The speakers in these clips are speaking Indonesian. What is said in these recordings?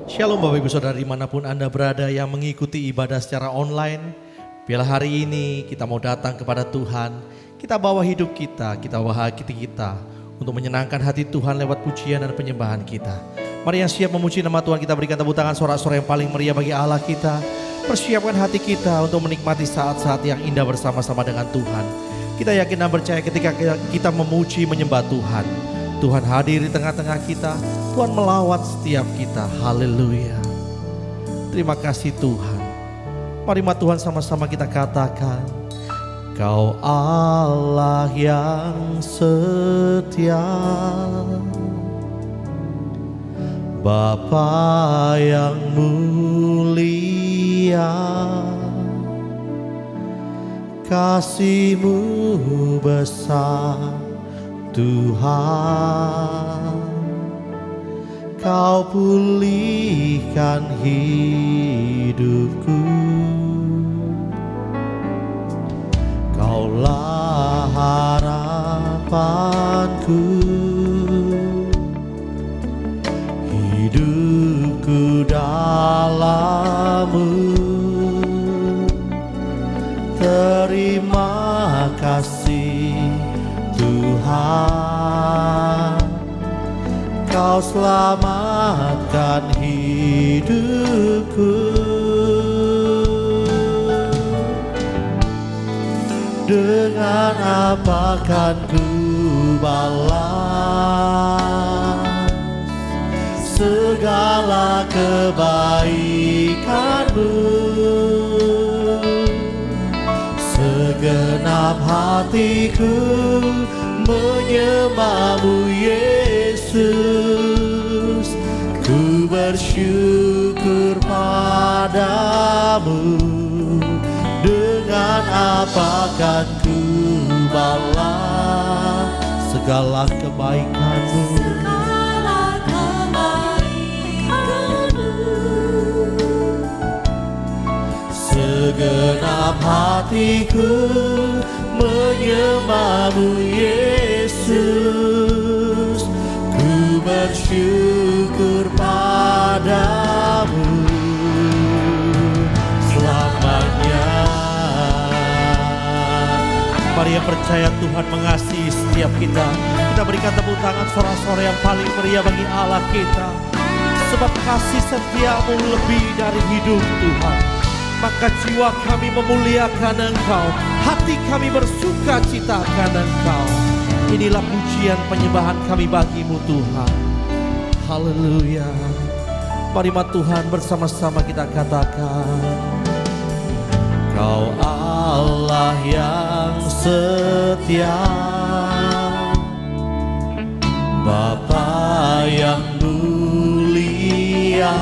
Shalom Bapak Ibu Saudara dimanapun Anda berada yang mengikuti ibadah secara online. Bila hari ini kita mau datang kepada Tuhan, kita bawa hidup kita bawa hati kita untuk menyenangkan hati Tuhan lewat pujian dan penyembahan kita. Mari yang siap memuji nama Tuhan, kita berikan tepuk tangan sorak-sorai yang paling meriah bagi Allah kita. Persiapkan hati kita untuk menikmati saat-saat yang indah bersama-sama dengan Tuhan. Kita yakin dan percaya ketika kita memuji menyembah Tuhan, Tuhan hadir di tengah-tengah kita. Tuhan melawat setiap kita. Haleluya. Terima kasih Tuhan. Mari Tuhan sama-sama kita katakan, Kau Allah yang setia, Bapa yang mulia, kasih-Mu besar Tuhan. Kau pulihkan hidupku, Kaulah harapanku, hidupku dalam-Mu. Terima kasih Tuhan, Kau selamatkan hidupku. Dengan apa kan ku balas segala kebaikan-Mu? Segenap hatiku menyembah-Mu Yesus, ku bersyukur padamu. Dengan apa kan ku balas segala kebaikan-Mu? Segenap hatiku menyembah-Mu Yesus, ku bersyukur padamu selamanya. Mari yang percaya Tuhan mengasihi setiap kita, kita berikan tepuk tangan sorak-sorai yang paling meriah bagi Allah kita. Sebab kasih setia-Mu lebih dari hidup Tuhan, maka jiwa kami memuliakan Engkau, hati kami bersuka cita akan Engkau. Inilah pujian penyembahan kami bagi-Mu Tuhan. Haleluya. Mari Tuhan bersama-sama kita katakan, Kau Allah yang setia, Bapa yang mulia,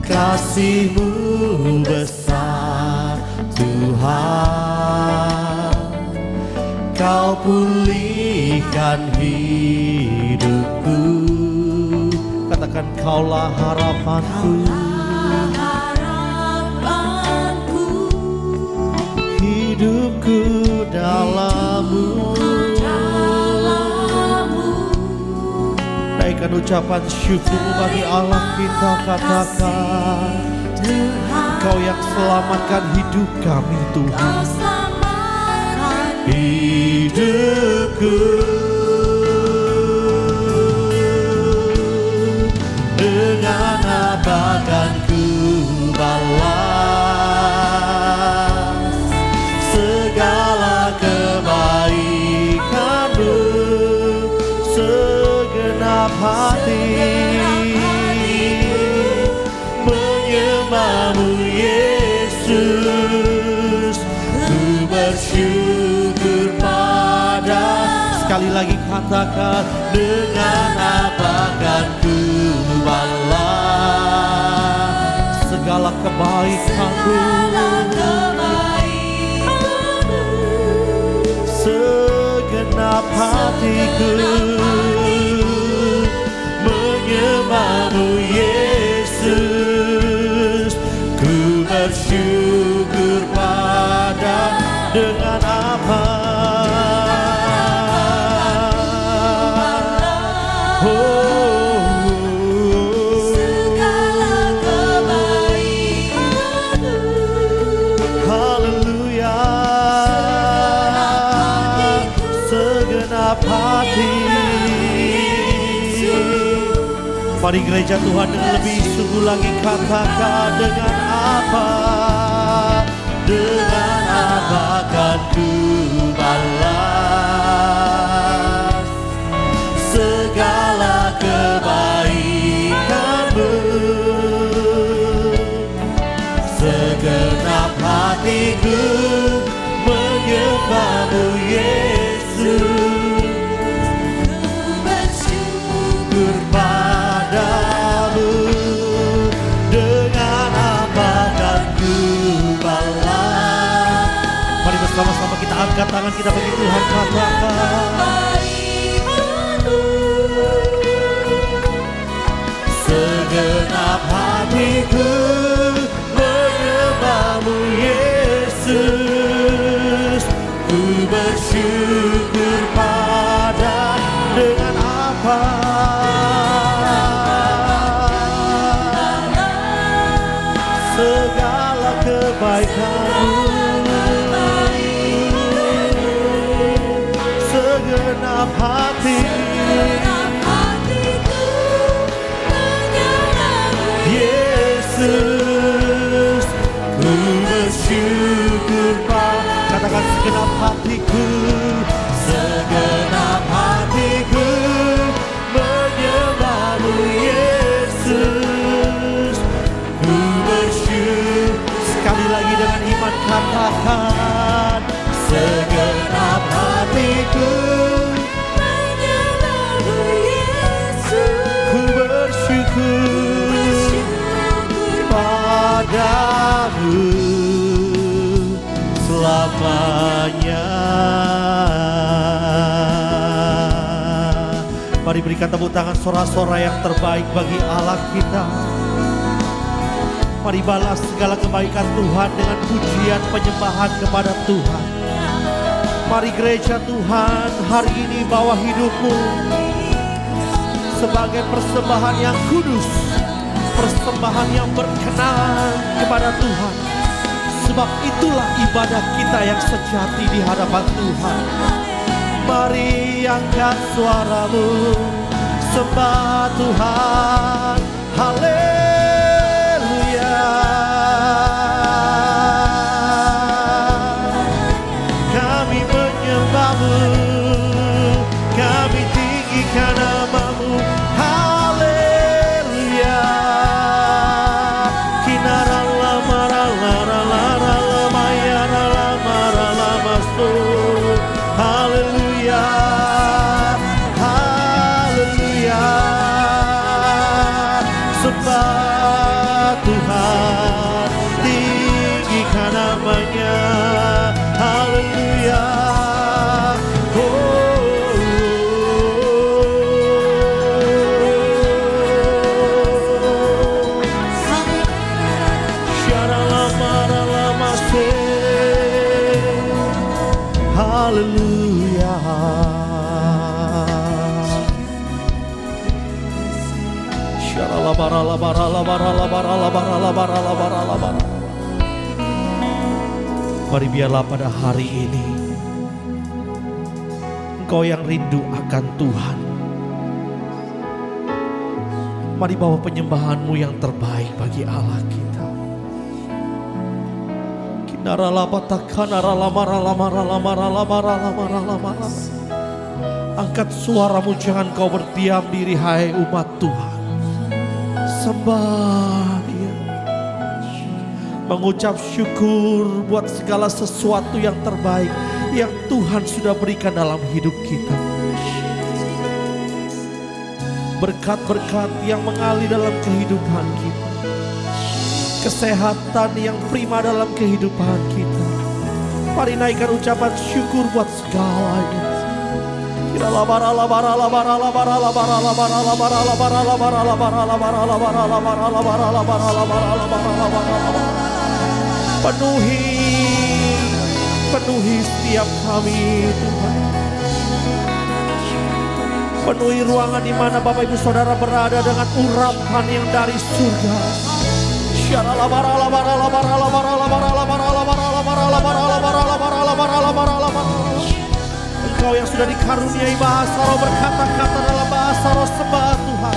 kasih-Mu besar Tuhan. Kau pulihkan hidupku. Katakan, Kaulah harapanku, hidupku dalam-Mu. Naikkan ucapan syukur bagi Allah kita, katakan, Kau yang selamatkan hidup kami Tuhan. Hidupku dengan apa kan ku balas segala kebaikan-Mu? Segenap hati menyembah-Mu Yesus, ku bersyukur pada. Sekali lagi katakan, dengan apa kan ku balas segala kebaikan-Mu? Segenap hatiku menyembah-Mu Yesus, ku bersyukur pada. Dengan apa Mari gereja Tuhan dengan lebih sungguh lagi katakan, dengan apa kan ku balas segala kebaikanmu. Segenap hatiku menyembahmu Yesus, bersyukur padamu. Dengan apa kan ku balas? Mari bersama-sama kita angkat tangan kita bagi Tuhan, katakan, segenap hatiku menyembahmu Yesus, ku bersyukur pada. Dengan apa segala kebaikanmu, segenap hatiku Yesus, ku bersyukur pada. Katakan, segenap hatiku, segenap hatiku menyembahmu Yesus, ku bersyukur. Sekali lagi dengan iman katakan, segenap hatiku menyembahmu Yesus, ku bersyukur padamu selamanya. Mari berikan tepuk tangan sorak-sorai yang terbaik bagi Allah kita. Mari balas segala kebaikan Tuhan dengan pujian penyembahan kepada Tuhan. Mari gereja Tuhan hari ini bawa hidupmu sebagai persembahan yang kudus, persembahan yang berkenan kepada Tuhan. Sebab itulah ibadah kita yang sejati di hadapan Tuhan. Mari angkat suaramu, sembah Tuhan, haleluya. Kami menyembahmu, kami tinggikan namamu, haleluya. Haleluya, haleluya. Sembah Tuhan, tinggikan namanya, haleluya. Haleluya. Mari biarlah pada hari ini Engkau yang rindu akan Tuhan, mari bawa penyembahanmu yang terbaik bagi Allah kita. Angkat suaramu, jangan kau berdiam diri, hai umat Tuhan. Sembah Dia, mengucap syukur buat segala sesuatu yang terbaik yang Tuhan sudah berikan dalam hidup kita. Berkat-berkat yang mengalir dalam kehidupan kita, kesehatan yang prima dalam kehidupan kita. Mari naikkan ucapan syukur buat segalanya. Penuhi setiap kami Tuhan. Penuhi ruangan di mana Bapak Ibu Saudara berada dengan urapan yang dari surga. Engkau yang sudah dikaruniai bahasa roh, berkata-kata dalam bahasa roh, sembah Tuhan.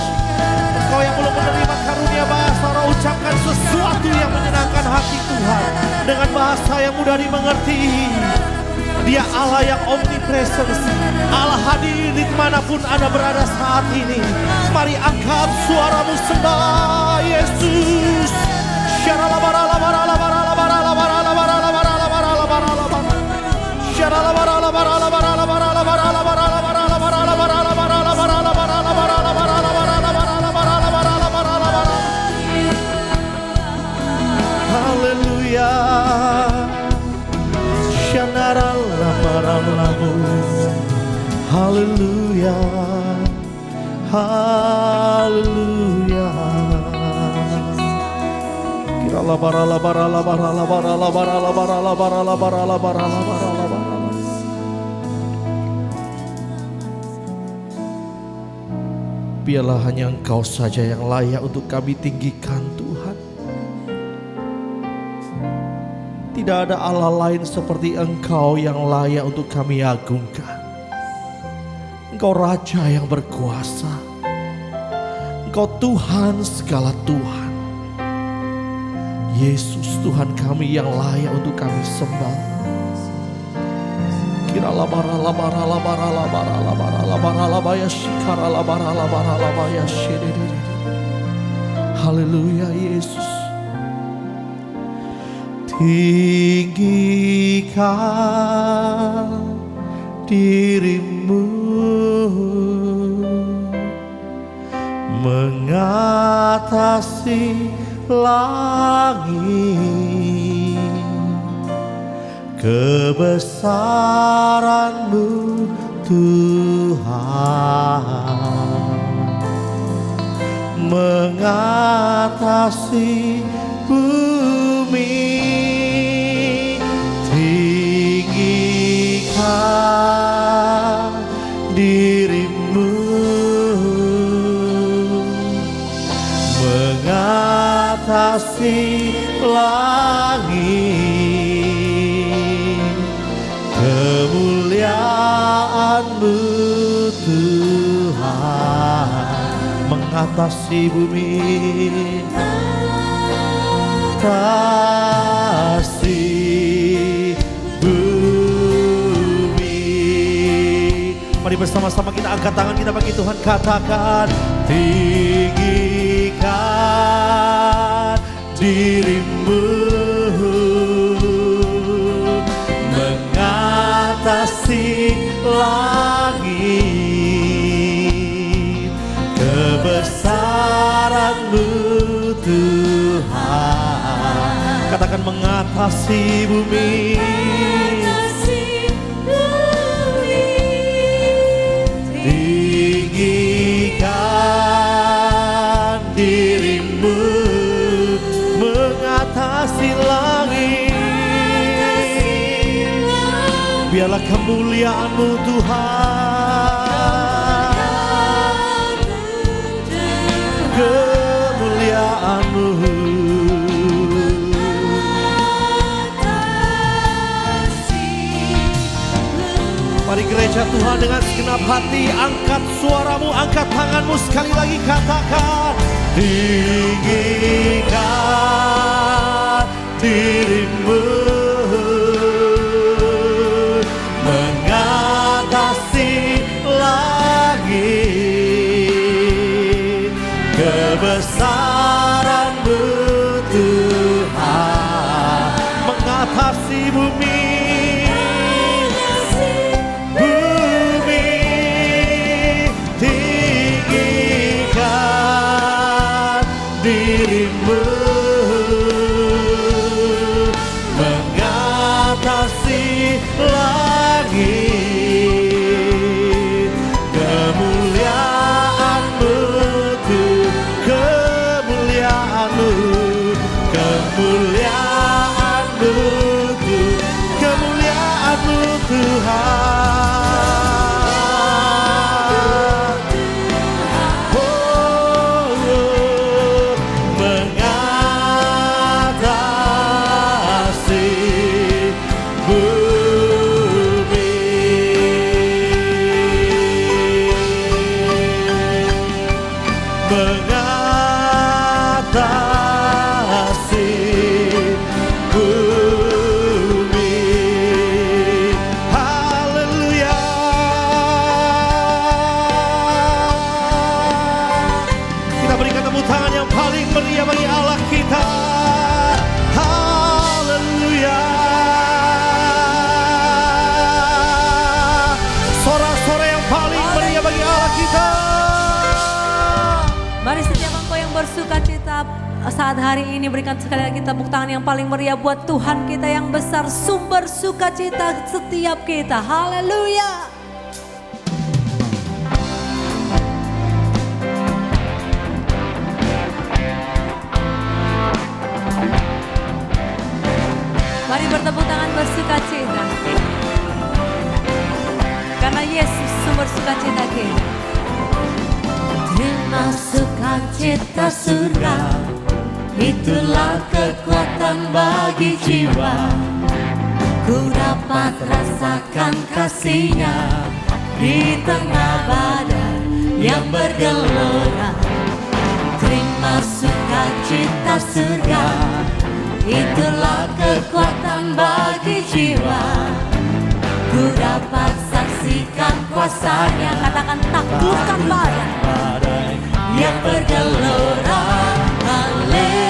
Engkau engkau yang belum menerima karunia bahasa roh, ucapkan sesuatu yang menyenangkan hati Tuhan dengan bahasa yang mudah dimengerti. Dia Allah yang omnipresence, Allah hadir di manapun Anda berada saat ini. Mari angkat suaramu sembah Yesus. Haleluya. Haleluya, haleluya. Kirala barala barala barala barala barala barala barala barala barala barala. Biarlah hanya Engkau saja yang layak untuk kami tinggikan Tuhan. Tidak ada Allah lain seperti Engkau yang layak untuk kami agungkan. Engkau Raja yang berkuasa. Engkau Tuhan segala Tuhan. Yesus Tuhan kami yang layak untuk kami sembah. Kirala barala barala barala barala barala barala baya shikarala barala barala baya shedede. Haleluya Yesus. Tinggikan dirimu mengatasi langit, kebesaran-Mu Tuhan mengatasi bumi. Tinggikan dirimu mengatasi langit, kemuliaan-Mu Tuhan mengatasi bumi. Mari bersama-sama kita angkat tangan kita bagi Tuhan, katakan tinggikan dirimu mengatasi langit, kebesaran-Mu Tuhan. Katakan mengatasi bumi. Tinggikan dirimu mengatasi langit, biarlah kemuliaan-Mu Tuhan, kemuliaan-Mu. Mari gereja Tuhan dengan segenap hati angkat suaramu, angkat tanganmu sekali lagi, katakan tinggikan dirimu mengatasi langit, kebesaran-Mu Tuhan mengatasi bumi. Dirimu mengatasi langit, kemuliaan-Mu Tuhan, kemuliaan-Mu, kemuliaan-Mu Tuhan, kemuliaan-Mu Tuhan. Mengatasi atasi bumi. Haleluya. Kita berikan tepuk tangan yang paling meriah bagi Allah kita. Haleluya. Sorak-sorai yang paling meriah bagi Allah kita. Mari setiap engkau yang bersuka cita saat hari ini, berikan sekali lagi tepuk tangan yang paling meriah buat Tuhan kita yang besar, sumber sukacita setiap kita. Haleluya. Mari bertepuk tangan bersukacita, karena Yesus sumber sukacita kita. Terima sukacita surga, itulah kekuatan bagi jiwa. Ku dapat rasakan kasih-Nya di tengah badai yang bergelora. Terima sukacita surga, itulah kekuatan bagi jiwa. Ku dapat saksikan kuasa-Nya, katakan taklukkan badai yang bergelora. Haleluya,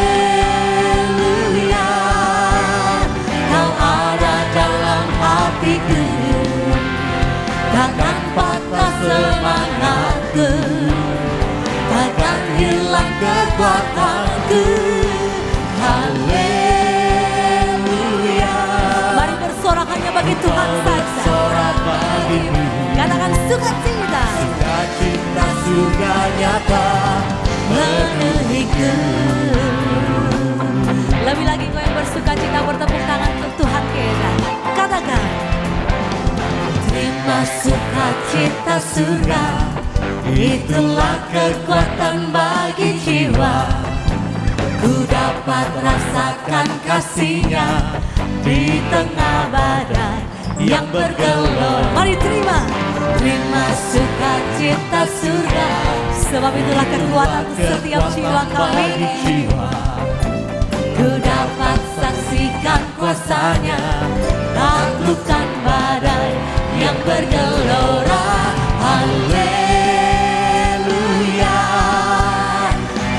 Kau ada dalam hatiku, takkan patah semangatku, takkan hilang kekuatanku. Haleluya. Mari bersorak hanya bagi Tuhan saja. Katakan sukacita, sukacita surga nyata menuhiku. Lebih lagi kau yang bersukacita, bertepuk tangan untuk Tuhan kita. Katakan, terima sukacita surga, itulah kekuatan bagi jiwa. Ku dapat rasakan kasih-Nya di tengah badai yang bergelora. Mari terima sukacita surga, sebab itulah kekuatan setiap jiwa kami. Ku dapat saksikan kuasa-Nya, taklukkan badai yang bergelora. Haleluya,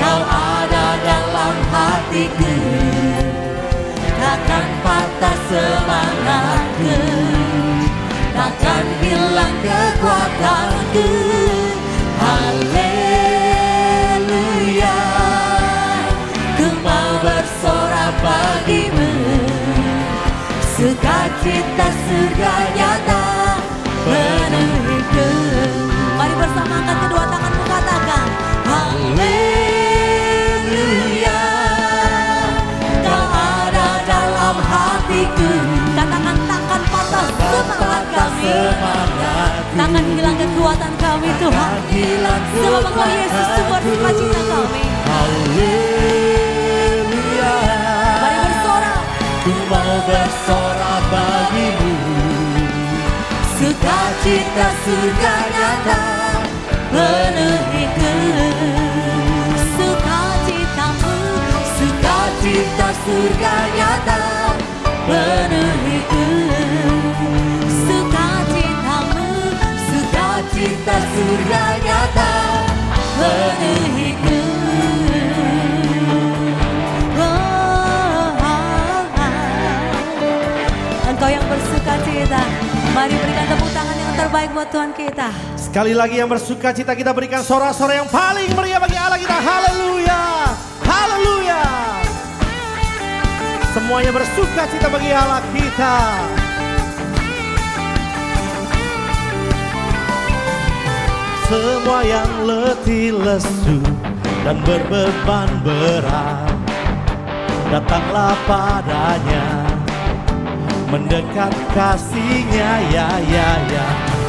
Kau ada dalam hatiku, takkan patah semangatku, takkan hilang kekuatanku. Haleluya, ku mau bersorak bagimu, sukacita surga nyata menuhiku. Mari bersama angkat kedua tanganmu, katakan haleluya, Kau ada dalam hatiku, katakan takkan patah semangat kami, takkan hilang kekuatan kami Tuhan, sebab Engkau Yesus sumber sukacita kami. Haleluya. Mari bersorak, ku mau bersorak bagimu, sukacita surga nyata menuhiku. Sukacitamu, sukacita surga nyata menuhiku. Sukacitamu, sukacita surga nyata menuhiku. Engkau yang bersukacita, mari berikan tepuk tangan yang terbaik buat Tuhan kita. sekali lagi yang bersukacita kita berikan sorak-sorai yang paling meriah bagi Allah kita. Haleluya, haleluya. Semuanya bersukacita bagi Allah kita. Semua yang letih lesu dan berbeban berat, datanglah padanya, mendekat kasih-Nya, ya.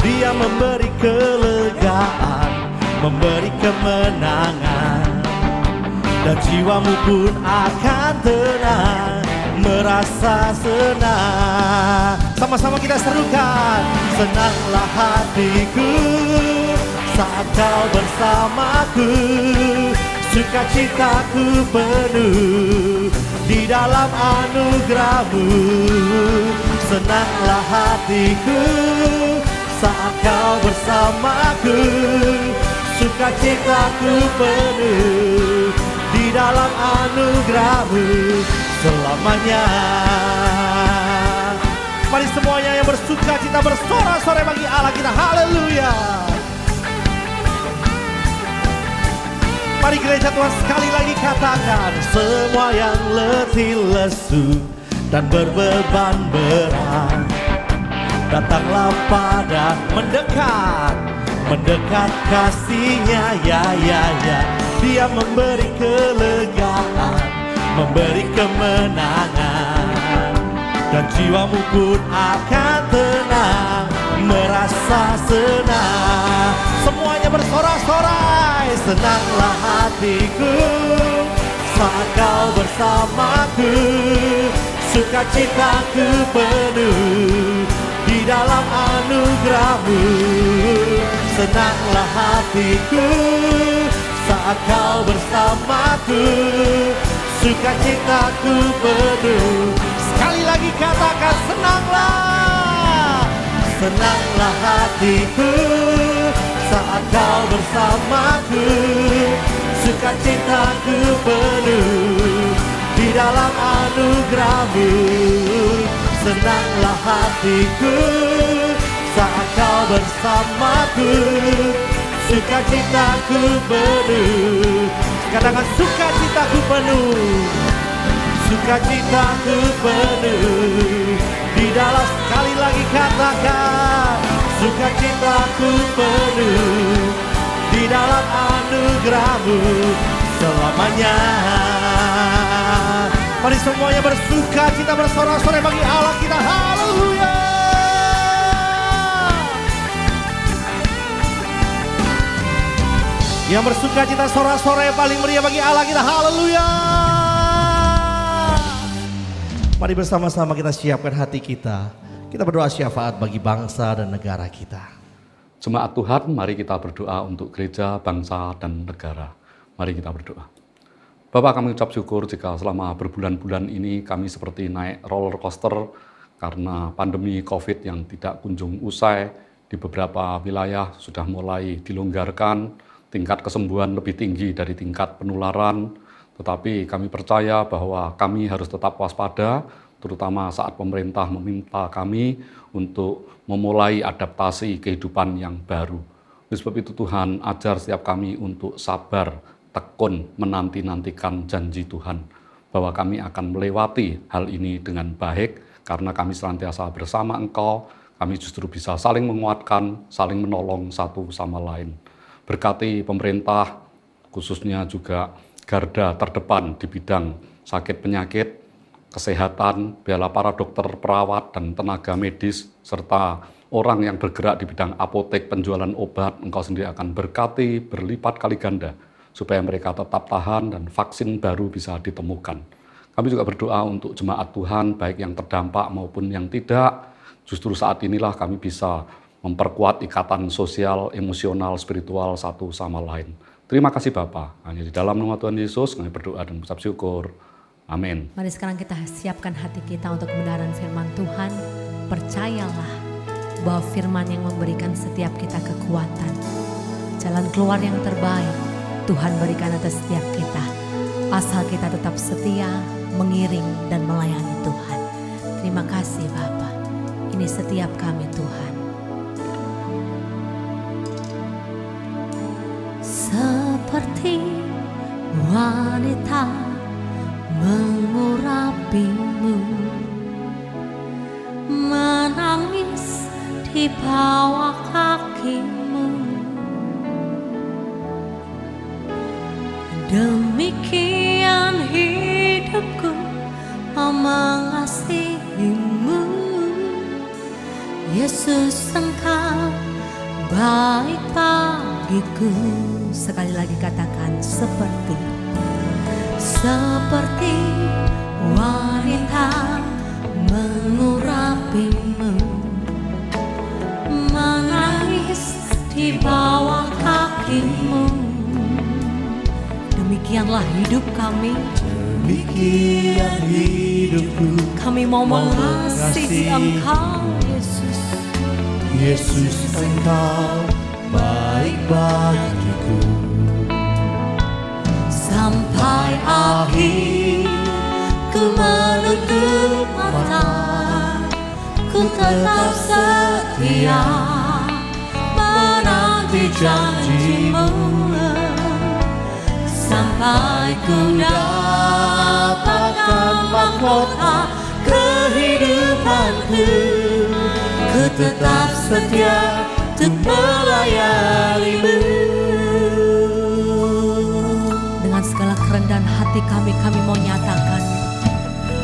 Dia memberi kelegaan, memberi kemenangan, dan jiwamu pun akan tenang, merasa senang. Sama-sama kita serukan, senanglah hatiku saat Kau bersamaku, sukacitaku penuh di dalam anugerah-Mu. Senanglah hatiku saat Kau bersamaku, sukacitaku penuh di dalam anugerah-Mu selamanya. Mari semuanya yang bersuka cita bersorak-sorai bagi Allah kita. Haleluya. Mari gereja Tuhan sekali lagi katakan, semua yang letih lesu dan berbeban berat, datanglah pada mendekat kasih-Nya, ya. Dia memberi kelegaan, memberi kemenangan, dan jiwamu pun akan tenang, merasa senang. Semuanya bersorak-sorai, senanglah hatiku saat Kau bersamaku, sukacitaku penuh di dalam anugerah-Mu. Senanglah hatiku saat Kau bersamaku, sukacitaku penuh. Sekali lagi katakan, senanglah hatiku saat Kau bersamaku, sukacitaku penuh di dalam anugerah-Mu. Senanglah hatiku saat Kau bersamaku, sukacitaku penuh. Katakan, sukacitaku penuh, sukacitaku penuh di dalam, sekali lagi katakan, sukacitaku penuh di dalam anugerah-Mu selamanya. Mari semuanya bersuka cita bersorak-sorai bagi Allah kita. Haleluya. Yang bersuka cita sorak-sorai paling meriah bagi Allah kita. Haleluya. Mari bersama-sama kita siapkan hati kita. Kita berdoa syafaat bagi bangsa dan negara kita. Jemaat Tuhan, mari kita berdoa untuk gereja, bangsa, dan negara. Mari kita berdoa. Bapak, kami ucap syukur jika selama berbulan-bulan ini kami seperti naik roller coaster karena pandemi COVID yang tidak kunjung usai. Di beberapa wilayah sudah mulai dilonggarkan, tingkat kesembuhan lebih tinggi dari tingkat penularan. Tetapi kami percaya bahwa kami harus tetap waspada, terutama saat pemerintah meminta kami untuk memulai adaptasi kehidupan yang baru. Oleh sebab itu Tuhan, ajar setiap kami untuk sabar, tekun, menanti-nantikan janji Tuhan, bahwa kami akan melewati hal ini dengan baik, karena kami senantiasa bersama Engkau. Kami justru bisa saling menguatkan, saling menolong satu sama lain. Berkati pemerintah, khususnya juga garda terdepan di bidang sakit penyakit, kesehatan, biarlah para dokter, perawat, dan tenaga medis, serta orang yang bergerak di bidang apotek, penjualan obat, Engkau sendiri akan berkati berlipat kali ganda, supaya mereka tetap tahan dan vaksin baru bisa ditemukan. Kami juga berdoa untuk jemaat Tuhan, baik yang terdampak maupun yang tidak. Justru saat inilah kami bisa memperkuat ikatan sosial, emosional, spiritual satu sama lain. Terima kasih Bapa. Hanya di dalam nama Tuhan Yesus kami berdoa dan mengucap syukur. Amin. Mari sekarang kita siapkan hati kita untuk kebenaran firman Tuhan. Percayalah bahwa firman yang memberikan setiap kita kekuatan. Jalan keluar yang terbaik Tuhan berikan atas setiap kita. Asal kita tetap setia, mengiring dan melayani Tuhan. Terima kasih Bapa. Ini setiap kami Tuhan. Seperti wanita mengurapimu, menangis di bawah kakimu. Demikian hidupku mengasihimu, Yesus Engkau baik bagiku. Sekali lagi katakan, seperti wanita mengurapimu, menangis di bawah kakimu. demikianlah hidup kami. Demikian hidupku, Kami mau mengasihi Engkau, Yesus. Yesus Engkau baik bagiku. Sampai akhir ku menutup mata, ku tetap setia menanti janji-Mu, sampai ku dapatkan mahkota kehidupanku. Ku tetap setia untuk melayani-Mu. Dengan segala kerendahan hati kami mau nyatakan,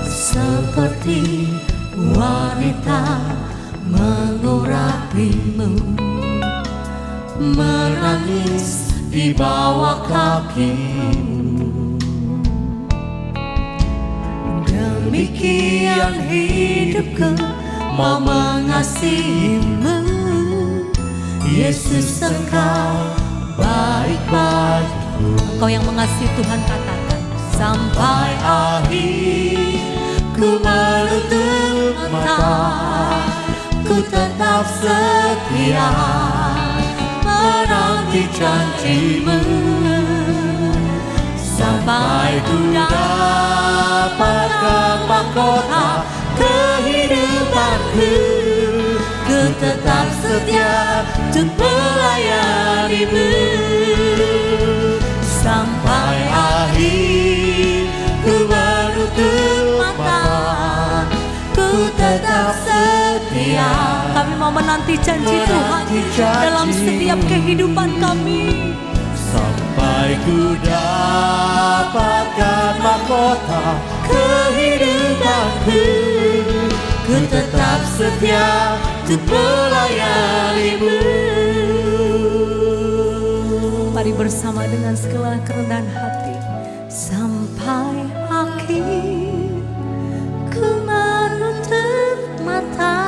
seperti wanita mengurapi-Mu, menangis di bawah kaki-Mu. Demikian hidupku mau mengasihi-Mu, Yesus Engkau baik bagiku. Engkau yang mengasihi Tuhan, katakan, sampai akhir ku menutup mata, ku tetap setia menanti janji-Mu, sampai ku dapatkan mahkota kehidupanku. Ku tetap setia untuk melayani-Mu, sampai akhir ku menutup mata, ku tetap setia. Kami mau menanti janji Tuhan dalam setiap kehidupan kami, Sampai ku dapatkan mahkota kehidupanku. Ku tetap setia untuk melayani-Mu. Mari bersama dengan segala kerendahan hati. Sampai akhir ku menutup mata,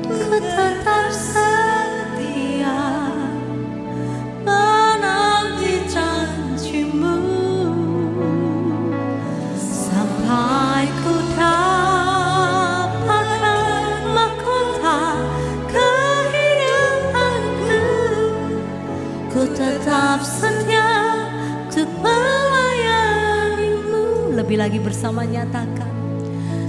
ku tetap setia menanti janji-Mu, sampai ku dapatkan mahkota kehidupanku. Ku tetap setia untuk melayani-Mu. Lebih lagi bersama nyatakan,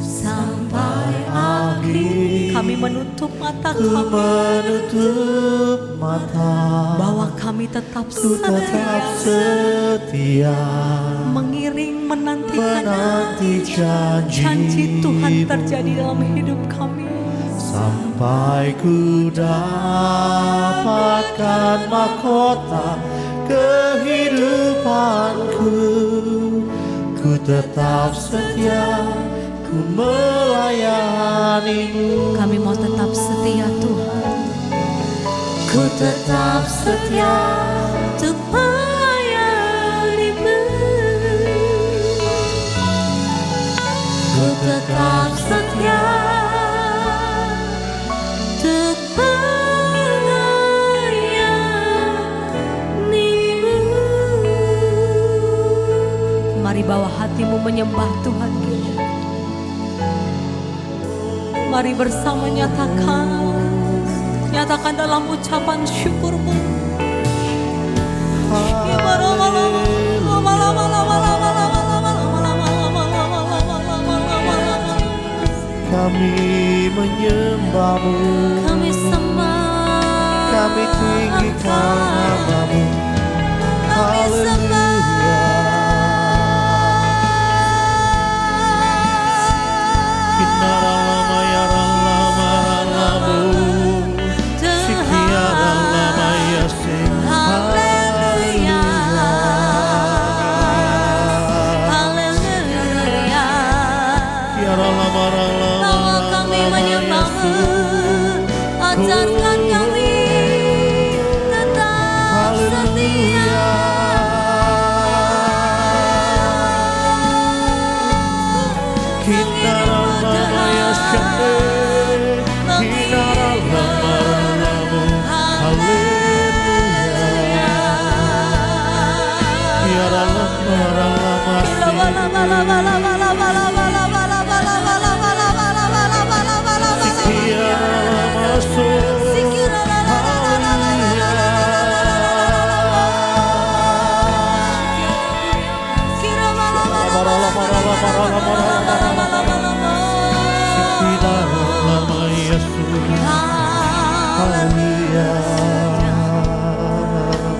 sampai akhir kami menutup mata Ku kami, menutup mata, bahwa kami tetap ku tetap setia setia mengiring menantikan menanti janji Tuhan terjadi dalam hidup kami. sampai ku dapatkan mahkota kehidupanku. Ku tetap setia, ku melayani-Mu. Kami mau tetap setia Tuhan. Ku tetap setia untuk melayani-Mu. Ku tetap setia untuk melayani-Mu. Mari bawa hatimu menyembah Tuhan kita. Mari bersama nyatakan dalam ucapan syukurmu. Kami menyembah-Mu, Kami sembah, kami tinggikan nama-Mu. kami sembah. Haleluya, haleluya. Bahwa kami menyembah-Mu, ajarkan kami tetap setia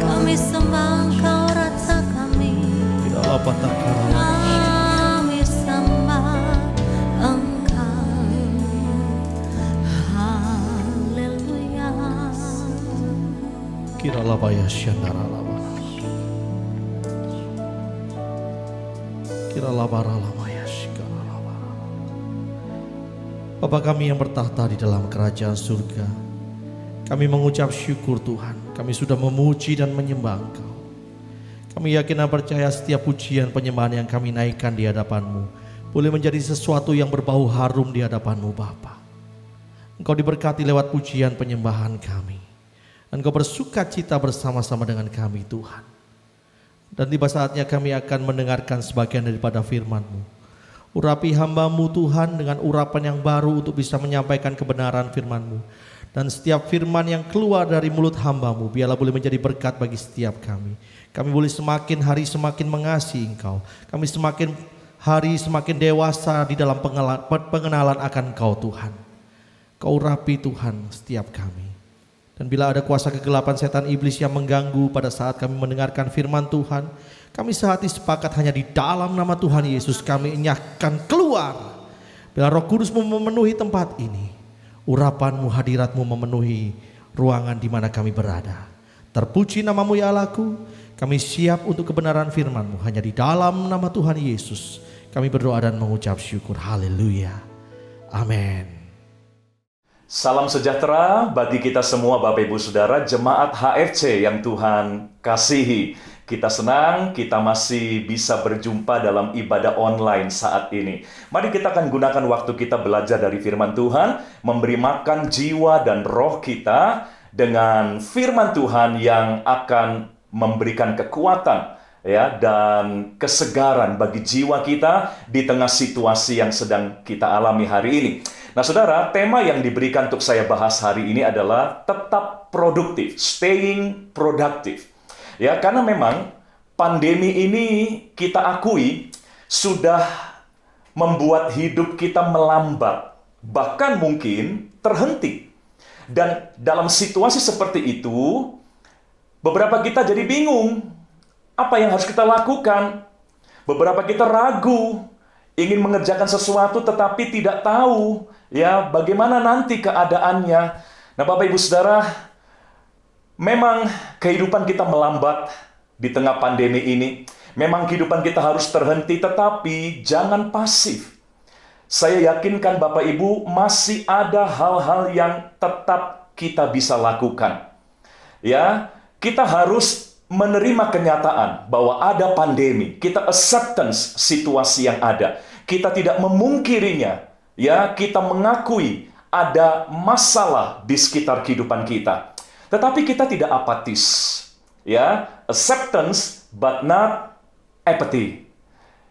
Kami sembah Engkau, Raja kami. Kami sembah Engkau. Haleluya. Kiralabaya Syandaralaba. Kiralabaralabaya Shikaralaba. Bapa kami yang bertahta di dalam kerajaan surga, kami mengucap syukur Tuhan, kami sudah memuji dan menyembah Engkau. Kami yakin dan percaya setiap pujian penyembahan yang kami naikkan di hadapan-Mu boleh menjadi sesuatu yang berbau harum di hadapan-Mu Bapa. Engkau diberkati lewat pujian penyembahan kami. Engkau bersuka cita bersama-sama dengan kami Tuhan. Dan tiba saatnya kami akan mendengarkan sebagian daripada firman-Mu. Urapi hamba-Mu Tuhan dengan urapan yang baru untuk bisa menyampaikan kebenaran firman-Mu. Dan setiap firman yang keluar dari mulut hamba-Mu biarlah boleh menjadi berkat bagi setiap kami. Kami boleh semakin hari semakin mengasihi Engkau. Kami semakin hari semakin dewasa di dalam pengenalan akan Engkau Tuhan. Kau urapi Tuhan setiap kami. Dan bila ada kuasa kegelapan setan iblis yang mengganggu pada saat kami mendengarkan firman Tuhan, kami sehati sepakat hanya di dalam nama Tuhan Yesus kami enyahkan keluar. Bila Roh Kudus-Mu memenuhi tempat ini, urapan-Mu, hadirat-Mu memenuhi ruangan di mana kami berada. Terpuji nama-Mu ya Allahku, kami siap untuk kebenaran firman-Mu. Hanya di dalam nama Tuhan Yesus kami berdoa dan mengucap syukur. Haleluya. Amin. Salam sejahtera bagi kita semua Bapak Ibu Saudara Jemaat HFC yang Tuhan kasihi. Kita senang kita masih bisa berjumpa dalam ibadah online saat ini. Mari kita akan gunakan waktu kita belajar dari firman Tuhan, memberi makan jiwa dan roh kita dengan firman Tuhan yang akan memberikan kekuatan ya dan kesegaran bagi jiwa kita di tengah situasi yang sedang kita alami hari ini. Nah, Saudara, tema yang diberikan untuk saya bahas hari ini adalah tetap produktif, staying productive. Ya, karena memang pandemi ini kita akui sudah membuat hidup kita melambat, bahkan mungkin terhenti. Dan dalam situasi seperti itu, beberapa kita jadi bingung. Apa yang harus kita lakukan? Beberapa kita ragu, ingin mengerjakan sesuatu tetapi tidak tahu ya bagaimana nanti keadaannya. Nah, Bapak Ibu Saudara, memang kehidupan kita melambat di tengah pandemi ini. Memang kehidupan kita harus terhenti, tetapi jangan pasif. Saya yakinkan Bapak Ibu masih ada hal-hal yang tetap kita bisa lakukan. Ya, kita harus menerima kenyataan bahwa ada pandemi. Kita acceptance situasi yang ada. Kita tidak memungkirinya. Ya, kita mengakui ada masalah di sekitar kehidupan kita. Tetapi kita tidak apatis. Ya, acceptance but not apathy.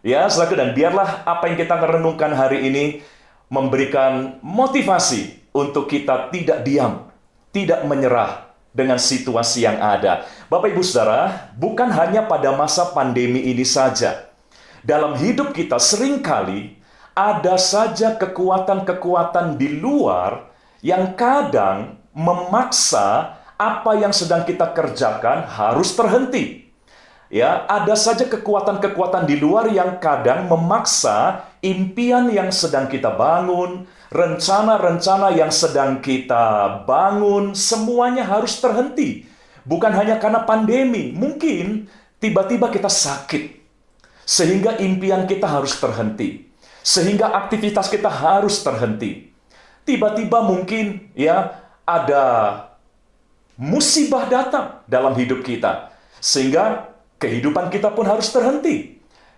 Ya, saudara, dan biarlah apa yang kita renungkan hari ini memberikan motivasi untuk kita tidak diam, tidak menyerah dengan situasi yang ada. Bapak Ibu Saudara, bukan hanya pada masa pandemi ini saja. Dalam hidup kita seringkali ada saja kekuatan-kekuatan di luar yang kadang memaksa apa yang sedang kita kerjakan harus terhenti. Ya, ada saja kekuatan-kekuatan di luar yang kadang memaksa impian yang sedang kita bangun, rencana-rencana yang sedang kita bangun, semuanya harus terhenti. Bukan hanya karena pandemi, mungkin tiba-tiba kita sakit, sehingga impian kita harus terhenti, sehingga aktivitas kita harus terhenti. Tiba-tiba mungkin ya ada musibah datang dalam hidup kita, sehingga kehidupan kita pun harus terhenti.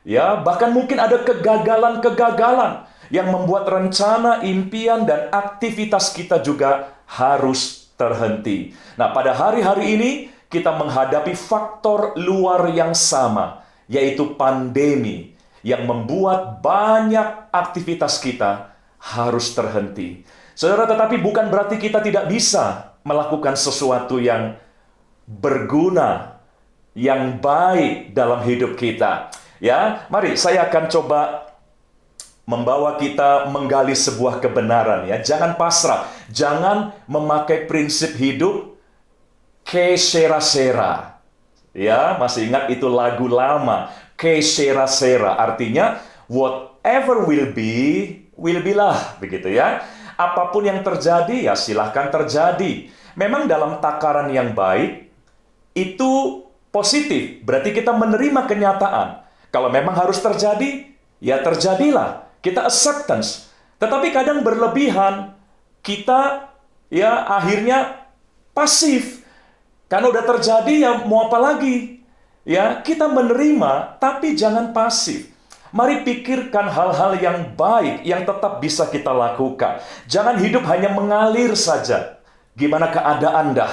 Ya, bahkan mungkin ada kegagalan-kegagalan yang membuat rencana, impian, dan aktivitas kita juga harus terhenti. Nah, pada hari-hari ini kita menghadapi faktor luar yang sama, yaitu pandemi yang membuat banyak aktivitas kita harus terhenti. Saudara, tetapi bukan berarti kita tidak bisa melakukan sesuatu yang berguna, yang baik dalam hidup kita. Ya, mari saya akan coba membawa kita menggali sebuah kebenaran ya. Jangan pasrah, jangan memakai prinsip hidup que sera-sera. Ya, masih ingat itu lagu lama, que sera-sera, artinya whatever will be lah, begitu ya. Apapun yang terjadi, ya silahkan terjadi. Memang dalam takaran yang baik, itu positif. Berarti kita menerima kenyataan. Kalau memang harus terjadi, ya terjadilah. Kita acceptance. Tetapi kadang berlebihan, kita ya akhirnya pasif. Karena udah terjadi, ya mau apa lagi? Ya, kita menerima, tapi jangan pasif. Mari pikirkan hal-hal yang baik yang tetap bisa kita lakukan. Jangan hidup hanya mengalir saja. Gimana keadaan dah?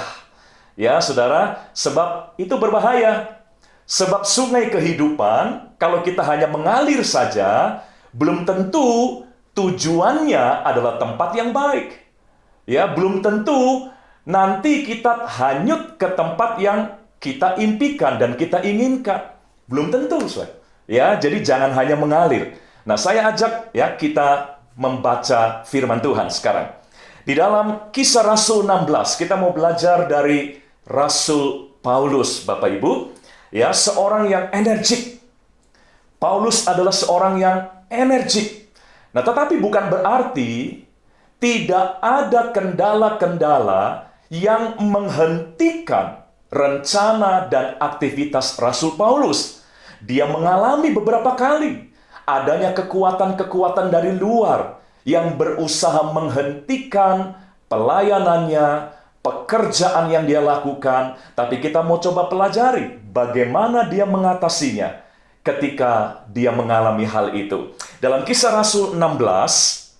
Ya, saudara, sebab itu berbahaya. Sebab sungai kehidupan, kalau kita hanya mengalir saja, belum tentu tujuannya adalah tempat yang baik. Ya, belum tentu nanti kita hanyut ke tempat yang kita impikan dan kita inginkan. Belum tentu, saudara. Ya, jadi jangan hanya mengalir. Nah, saya ajak ya kita membaca firman Tuhan sekarang. Di dalam Kisah Rasul 16, kita mau belajar dari Rasul Paulus, Bapak Ibu. Ya, seorang yang energik. Paulus adalah seorang yang energik. Nah, tetapi bukan berarti tidak ada kendala-kendala yang menghentikan rencana dan aktivitas Rasul Paulus. Dia mengalami beberapa kali adanya kekuatan-kekuatan dari luar yang berusaha menghentikan pelayanannya, pekerjaan yang dia lakukan. Tapi kita mau coba pelajari bagaimana dia mengatasinya ketika dia mengalami hal itu. Dalam Kisah Rasul 16,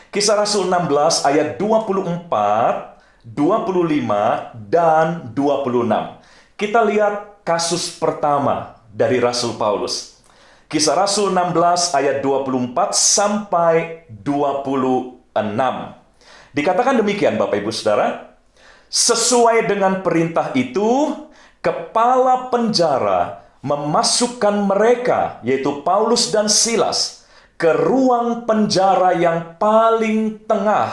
Kisah Rasul 16 ayat 24, 25, dan 26. Kita lihat kasus pertama dari Rasul Paulus. Kisah Rasul 16 ayat 24 sampai 26. Dikatakan demikian, Bapak Ibu Saudara. Sesuai dengan perintah itu, kepala penjara memasukkan mereka, yaitu Paulus dan Silas, ke ruang penjara yang paling tengah.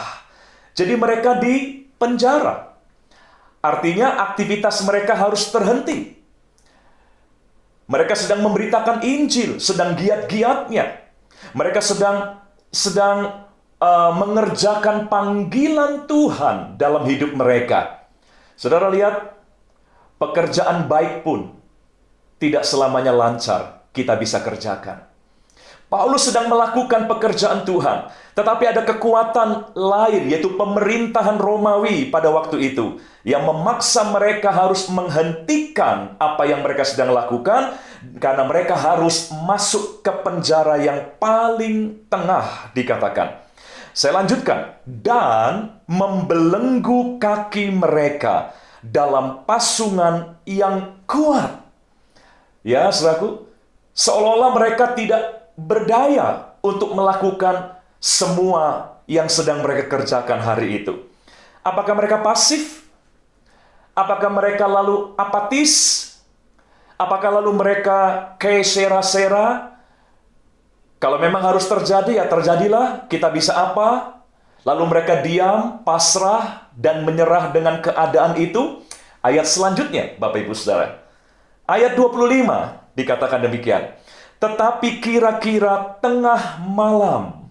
Jadi mereka di penjara. Artinya aktivitas mereka harus terhenti. Mereka sedang memberitakan Injil, sedang giat-giatnya. Mereka sedang mengerjakan panggilan Tuhan dalam hidup mereka. Saudara lihat, pekerjaan baik pun tidak selamanya lancar kita bisa kerjakan. Paulus sedang melakukan pekerjaan Tuhan, tetapi ada kekuatan lain, yaitu pemerintahan Romawi pada waktu itu, yang memaksa mereka harus menghentikan apa yang mereka sedang lakukan, karena mereka harus masuk ke penjara yang paling tengah, dikatakan. Saya lanjutkan. Dan membelenggu kaki mereka dalam pasungan yang kuat. Ya, saudaraku, seolah-olah mereka tidak berdaya untuk melakukan semua yang sedang mereka kerjakan hari itu. Apakah mereka pasif? Apakah mereka lalu apatis? Apakah lalu mereka kayak sera-sera? Kalau memang harus terjadi, ya terjadilah. Kita bisa apa? Lalu mereka diam, pasrah, dan menyerah dengan keadaan itu. Ayat selanjutnya, Bapak Ibu Saudara. Ayat 25 dikatakan demikian. Tetapi kira-kira tengah malam,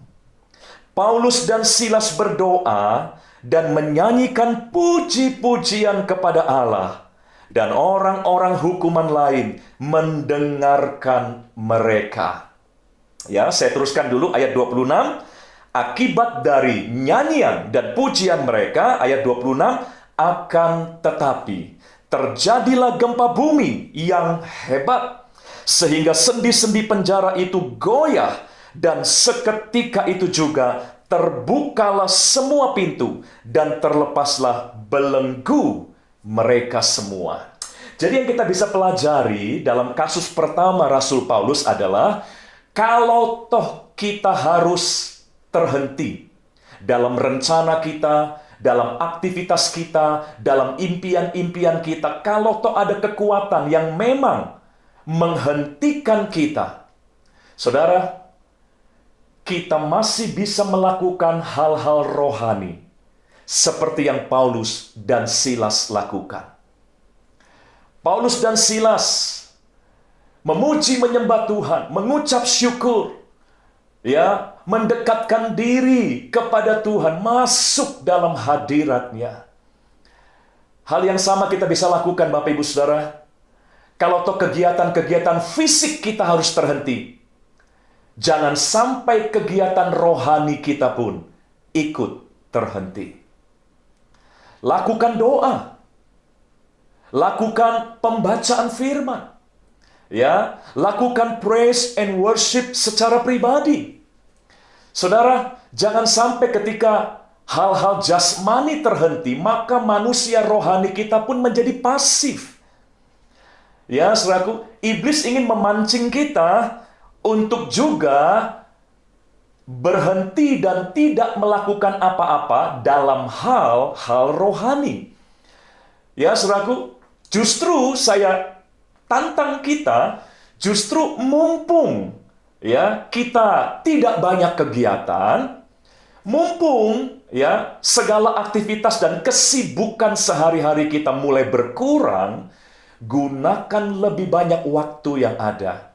Paulus dan Silas berdoa dan menyanyikan puji-pujian kepada Allah. Dan orang-orang hukuman lain mendengarkan mereka. Ya, saya teruskan dulu ayat 26. Akibat dari nyanyian dan pujian mereka, ayat 26, akan tetapi terjadilah gempa bumi yang hebat, sehingga sendi-sendi penjara itu goyah, dan seketika itu juga terbukalah semua pintu, dan terlepaslah belenggu mereka semua. Jadi yang kita bisa pelajari dalam kasus pertama Rasul Paulus adalah kalau toh kita harus terhenti dalam rencana kita, dalam aktivitas kita, dalam impian-impian kita, kalau toh ada kekuatan yang memang menghentikan kita, saudara, kita masih bisa melakukan hal-hal rohani seperti yang Paulus dan Silas lakukan. Paulus dan Silas memuji menyembah Tuhan, mengucap syukur, ya, mendekatkan diri kepada Tuhan, masuk dalam hadirat-Nya. Hal yang sama kita bisa lakukan, Bapak Ibu Saudara. Kalau toh kegiatan-kegiatan fisik kita harus terhenti, jangan sampai kegiatan rohani kita pun ikut terhenti. Lakukan doa. Lakukan pembacaan firman. Ya, lakukan praise and worship secara pribadi. Saudara, jangan sampai ketika hal-hal jasmani terhenti, maka manusia rohani kita pun menjadi pasif. Ya, saudaraku, iblis ingin memancing kita untuk juga berhenti dan tidak melakukan apa-apa dalam hal-hal rohani. Ya, saudaraku, justru saya tantang kita, justru mumpung ya kita tidak banyak kegiatan, mumpung ya segala aktivitas dan kesibukan sehari-hari kita mulai berkurang, gunakan lebih banyak waktu yang ada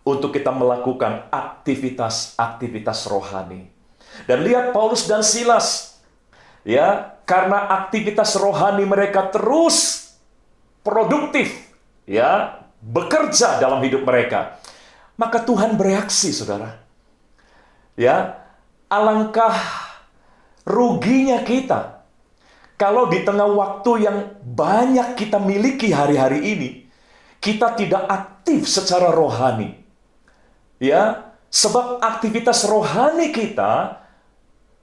untuk kita melakukan aktivitas-aktivitas rohani. Dan lihat Paulus dan Silas, ya, karena aktivitas rohani mereka terus produktif, ya, bekerja dalam hidup mereka, maka Tuhan bereaksi, saudara. Ya, alangkah ruginya kita kalau di tengah waktu yang banyak kita miliki hari-hari ini, kita tidak aktif secara rohani. Ya, sebab aktivitas rohani kita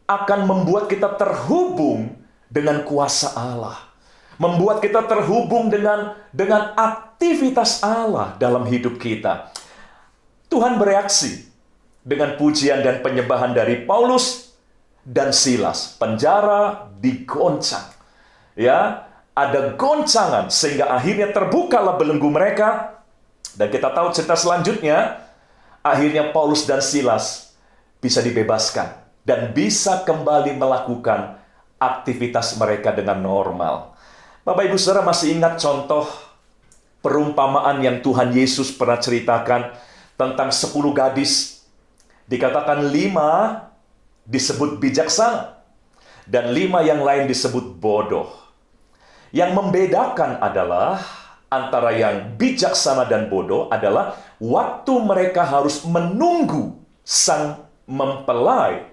akan membuat kita terhubung dengan kuasa Allah. Membuat kita terhubung dengan aktivitas Allah dalam hidup kita. Tuhan bereaksi dengan pujian dan penyembahan dari Paulus dan Silas. Penjara digoncang. Ya, ada goncangan sehingga akhirnya terbukalah belenggu mereka. Dan kita tahu cerita selanjutnya, akhirnya Paulus dan Silas bisa dibebaskan dan bisa kembali melakukan aktivitas mereka dengan normal. Bapak Ibu Saudara masih ingat contoh perumpamaan yang Tuhan Yesus pernah ceritakan tentang 10 gadis. Dikatakan 5 disebut bijaksana dan 5 yang lain disebut bodoh. Yang membedakan adalah antara yang bijaksana dan bodoh adalah waktu mereka harus menunggu sang mempelai,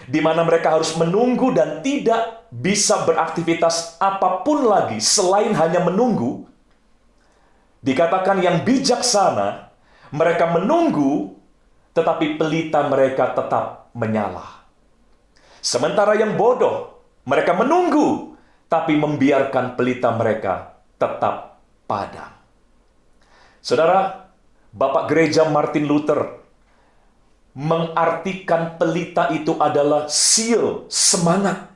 di mana mereka harus menunggu dan tidak bisa beraktivitas apapun lagi selain hanya menunggu. Dikatakan yang bijaksana, mereka menunggu, tetapi pelita mereka tetap menyala. Sementara yang bodoh, mereka menunggu, tapi membiarkan pelita mereka tetap padam. Saudara, Bapak Gereja Martin Luther mengartikan pelita itu adalah seal, semangat,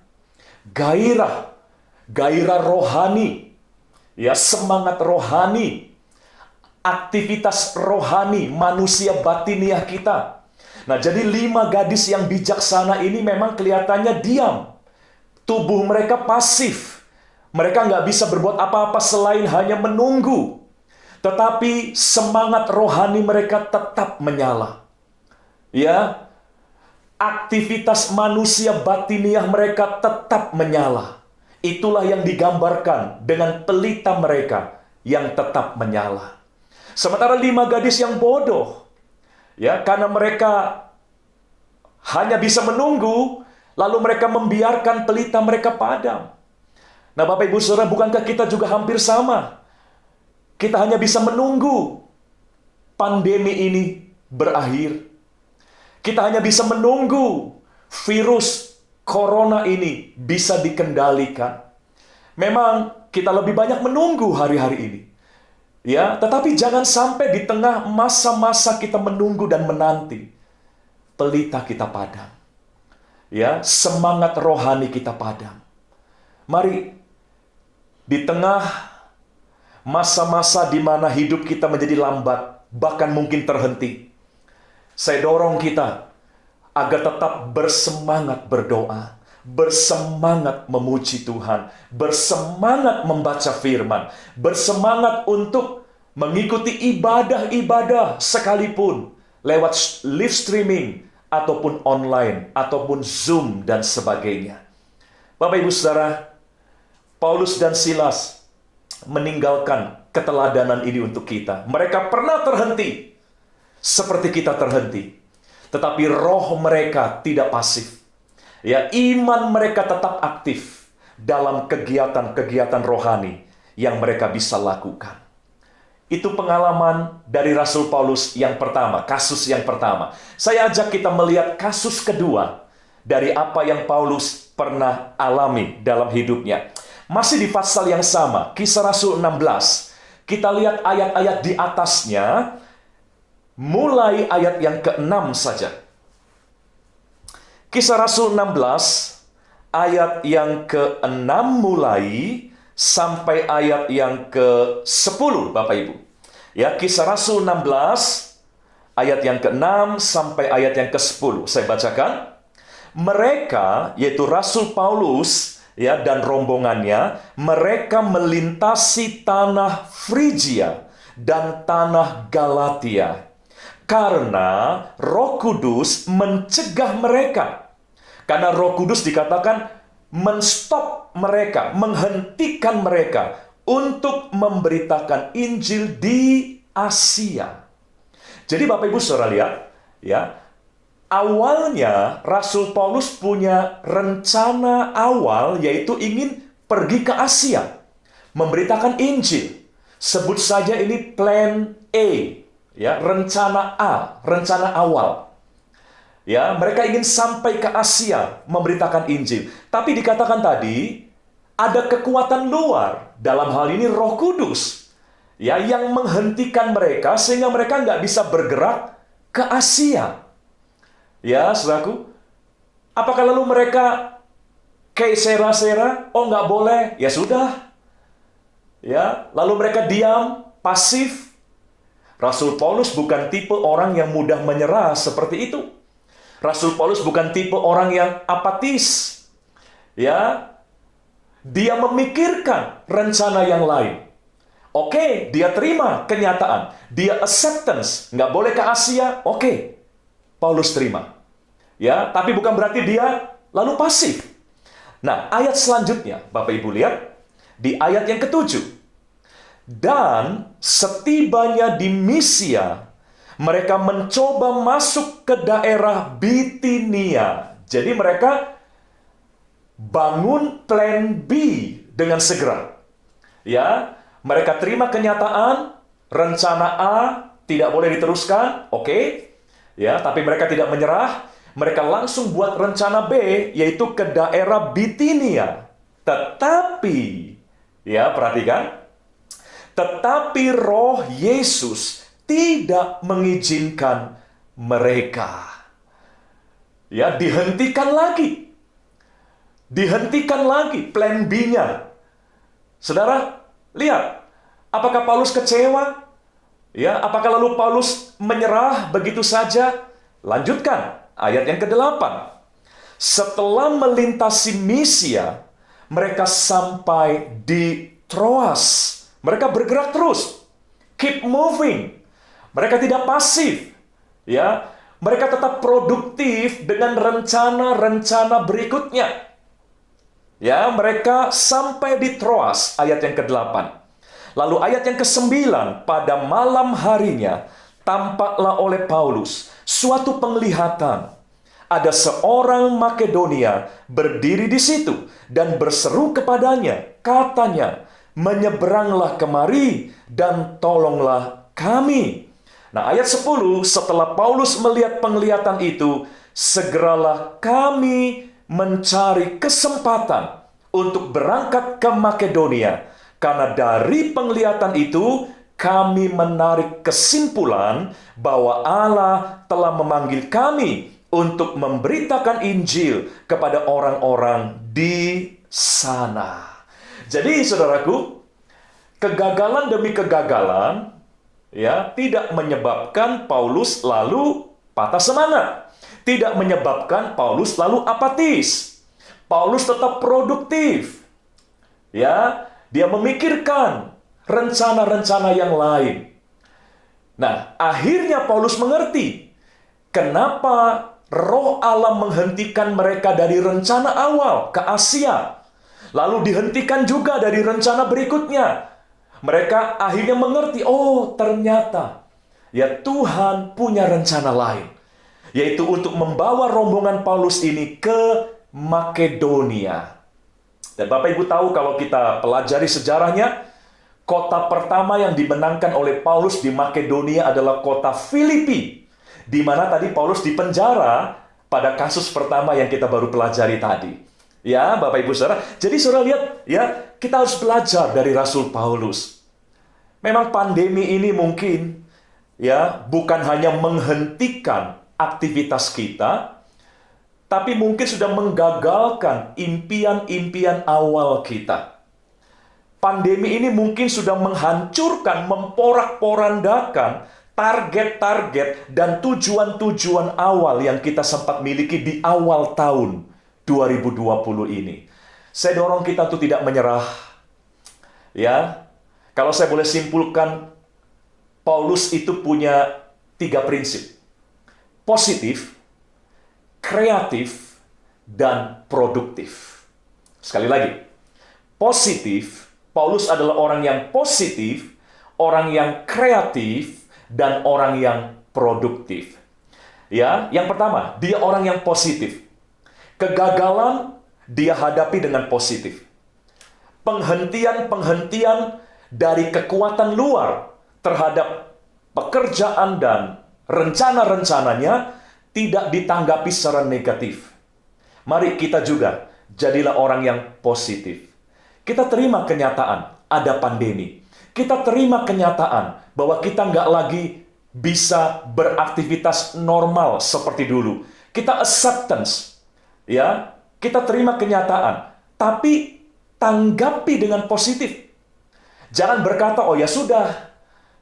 gairah rohani, ya, semangat rohani, aktivitas rohani, manusia batiniah kita. Nah, jadi 5 gadis yang bijaksana ini memang kelihatannya diam. Tubuh mereka pasif. Mereka nggak bisa berbuat apa-apa selain hanya menunggu. Tetapi semangat rohani mereka tetap menyala. Ya, aktivitas manusia batiniah mereka tetap menyala. Itulah yang digambarkan dengan pelita mereka yang tetap menyala. Sementara 5 gadis yang bodoh, ya, karena mereka hanya bisa menunggu, lalu mereka membiarkan pelita mereka padam. Nah, Bapak Ibu Saudara, bukankah kita juga hampir sama? Kita hanya bisa menunggu pandemi ini berakhir. Kita hanya bisa menunggu virus corona ini bisa dikendalikan. Memang kita lebih banyak menunggu hari-hari ini. Ya, tetapi jangan sampai di tengah masa-masa kita menunggu dan menanti, pelita kita padam. Ya, semangat rohani kita padam. Mari di tengah masa-masa di mana hidup kita menjadi lambat, bahkan mungkin terhenti, saya dorong kita agar tetap bersemangat berdoa, bersemangat memuji Tuhan, bersemangat membaca firman, bersemangat untuk mengikuti ibadah-ibadah sekalipun lewat live streaming ataupun online ataupun Zoom dan sebagainya. Bapak Ibu Saudara, Paulus dan Silas meninggalkan keteladanan ini untuk kita. Mereka pernah terhenti seperti kita terhenti, tetapi roh mereka tidak pasif. Ya, iman mereka tetap aktif dalam kegiatan-kegiatan rohani yang mereka bisa lakukan. Itu pengalaman dari Rasul Paulus yang pertama, kasus yang pertama. Saya ajak kita melihat kasus kedua dari apa yang Paulus pernah alami dalam hidupnya. Masih di pasal yang sama, Kisah Rasul 16. Kita lihat ayat-ayat di atasnya, mulai ayat yang ke-6 saja. Kisah Rasul 16, ayat yang ke-6 mulai sampai ayat yang ke-10, Bapak Ibu. Ya, Kisah Rasul 16, ayat yang ke-6 sampai ayat yang ke-10. Saya bacakan. Mereka, yaitu Rasul Paulus ya dan rombongannya, mereka melintasi tanah Frigia dan tanah Galatia. Karena Roh Kudus mencegah mereka. Karena Roh Kudus dikatakan menstop mereka, menghentikan mereka untuk memberitakan Injil di Asia. Jadi Bapak Ibu Saudara lihat, ya, awalnya Rasul Paulus punya rencana awal, yaitu ingin pergi ke Asia, memberitakan Injil. Sebut saja ini plan A. Ya, rencana A, rencana awal. Ya, mereka ingin sampai ke Asia memberitakan Injil. Tapi dikatakan tadi ada kekuatan luar, dalam hal ini Roh Kudus, ya, yang menghentikan mereka sehingga mereka nggak bisa bergerak ke Asia. Ya, saudaraku, apakah lalu mereka kayak sera-sera? Oh, nggak boleh. Ya sudah. Ya, lalu mereka diam, pasif. Rasul Paulus bukan tipe orang yang mudah menyerah seperti itu. Rasul Paulus bukan tipe orang yang apatis. Ya, dia memikirkan rencana yang lain. Oke, dia terima kenyataan. Dia acceptance. Nggak boleh ke Asia. Oke, Paulus terima. Ya, tapi bukan berarti dia lalu pasif. Nah, ayat selanjutnya, Bapak Ibu lihat, di ayat yang ke-7. Dan setibanya di Misia, mereka mencoba masuk ke daerah Bitinia. Jadi mereka bangun plan B dengan segera. Ya, mereka terima kenyataan, rencana A tidak boleh diteruskan, oke. Ya, tapi mereka tidak menyerah. Mereka langsung buat rencana B, yaitu ke daerah Bitinia. Tetapi, ya, perhatikan, tetapi Roh Yesus tidak mengizinkan mereka. Ya, dihentikan lagi. Dihentikan lagi plan B-nya. Saudara, lihat. Apakah Paulus kecewa? Ya, apakah lalu Paulus menyerah begitu saja? Lanjutkan, ayat yang ke-8. Setelah melintasi Misia, mereka sampai di Troas. Mereka bergerak terus, keep moving. Mereka tidak pasif, ya. Mereka tetap produktif dengan rencana-rencana berikutnya. Ya, mereka sampai di Troas, ayat yang ke-8. Lalu ayat yang ke-9, pada malam harinya tampaklah oleh Paulus suatu penglihatan. Ada seorang Makedonia berdiri di situ dan berseru kepadanya, katanya, menyeberanglah kemari dan tolonglah kami. Nah, ayat 10, setelah Paulus melihat penglihatan itu, segeralah kami mencari kesempatan untuk berangkat ke Makedonia, karena dari penglihatan itu kami menarik kesimpulan bahwa Allah telah memanggil kami untuk memberitakan Injil kepada orang-orang di sana. Jadi, saudaraku, kegagalan demi kegagalan ya tidak menyebabkan Paulus lalu patah semangat, tidak menyebabkan Paulus lalu apatis. Paulus tetap produktif. Ya, dia memikirkan rencana-rencana yang lain. Nah, akhirnya Paulus mengerti kenapa Roh Allah menghentikan mereka dari rencana awal ke Asia, lalu dihentikan juga dari rencana berikutnya. Mereka akhirnya mengerti, oh ternyata ya Tuhan punya rencana lain, yaitu untuk membawa rombongan Paulus ini ke Makedonia. Dan Bapak Ibu tahu kalau kita pelajari sejarahnya, kota pertama yang dimenangkan oleh Paulus di Makedonia adalah kota Filipi, di mana tadi Paulus dipenjara pada kasus pertama yang kita baru pelajari tadi. Ya, Bapak Ibu Saudara. Jadi Saudara lihat, ya, kita harus belajar dari Rasul Paulus. Memang pandemi ini mungkin ya bukan hanya menghentikan aktivitas kita, tapi mungkin sudah menggagalkan impian-impian awal kita. Pandemi ini mungkin sudah menghancurkan, memporak-porandakan target-target dan tujuan-tujuan awal yang kita sempat miliki di awal tahun 2020 ini. Saya dorong kita untuk tidak menyerah. Ya, kalau saya boleh simpulkan, Paulus itu punya 3 prinsip. Positif, kreatif, dan produktif. Sekali lagi, positif, Paulus adalah orang yang positif, orang yang kreatif, dan orang yang produktif. Ya, yang pertama, dia orang yang positif. Kegagalan dia hadapi dengan positif. Penghentian-penghentian dari kekuatan luar terhadap pekerjaan dan rencana-rencananya tidak ditanggapi secara negatif. Mari kita juga jadilah orang yang positif. Kita terima kenyataan ada pandemi. Kita terima kenyataan bahwa kita nggak lagi bisa beraktivitas normal seperti dulu. Kita acceptance, ya, kita terima kenyataan, tapi tanggapi dengan positif. Jangan berkata, oh ya sudah,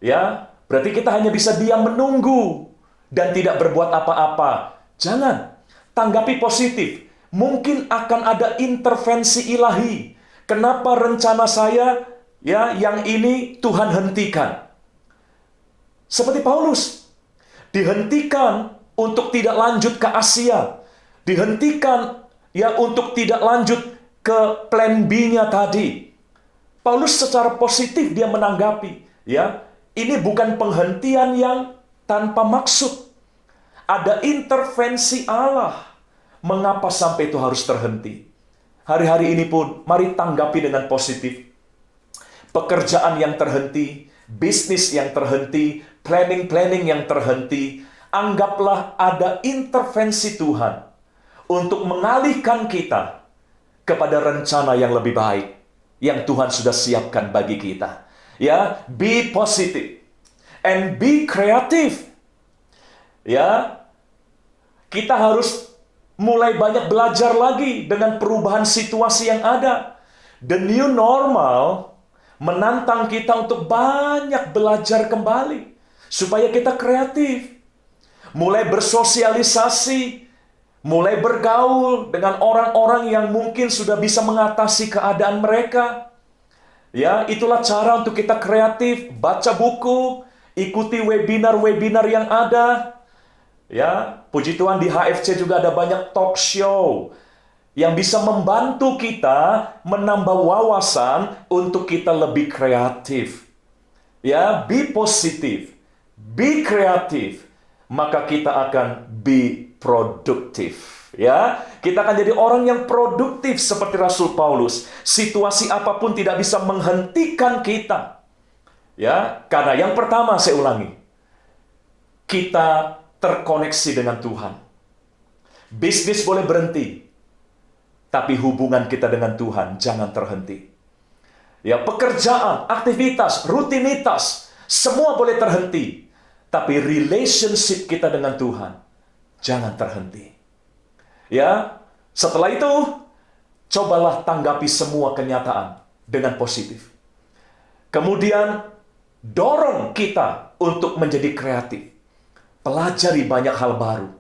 ya, berarti kita hanya bisa diam menunggu dan tidak berbuat apa-apa. Jangan, tanggapi positif. Mungkin akan ada intervensi ilahi. Kenapa rencana saya ya, yang ini Tuhan hentikan. Seperti Paulus, dihentikan untuk tidak lanjut ke Asia. Dihentikan ya untuk tidak lanjut ke plan B-nya tadi. Paulus secara positif dia menanggapi, ya, ini bukan penghentian yang tanpa maksud. Ada intervensi Allah. Mengapa sampai itu harus terhenti? Hari-hari ini pun mari tanggapi dengan positif. Pekerjaan yang terhenti, bisnis yang terhenti, planning-planning yang terhenti, anggaplah ada intervensi Tuhan untuk mengalihkan kita kepada rencana yang lebih baik yang Tuhan sudah siapkan bagi kita. Ya, be positive and be creative. Ya, kita harus mulai banyak belajar lagi dengan perubahan situasi yang ada. The new normal menantang kita untuk banyak belajar kembali supaya kita kreatif, mulai bersosialisasi, mulai bergaul dengan orang-orang yang mungkin sudah bisa mengatasi keadaan mereka. Ya, itulah cara untuk kita kreatif, baca buku, ikuti webinar-webinar yang ada. Ya, puji Tuhan di HFC juga ada banyak talk show yang bisa membantu kita menambah wawasan untuk kita lebih kreatif. Ya, be positif, be kreatif, maka kita akan be produktif. Ya, kita akan jadi orang yang produktif seperti Rasul Paulus. Situasi apapun tidak bisa menghentikan kita. Ya, karena yang pertama saya ulangi, kita terkoneksi dengan Tuhan. Bisnis boleh berhenti, tapi hubungan kita dengan Tuhan jangan terhenti. Ya, pekerjaan, aktivitas, rutinitas Semua boleh terhenti, tapi relationship kita dengan Tuhan jangan terhenti. Ya, setelah itu cobalah tanggapi semua kenyataan dengan positif. Kemudian dorong kita untuk menjadi kreatif. Pelajari banyak hal baru.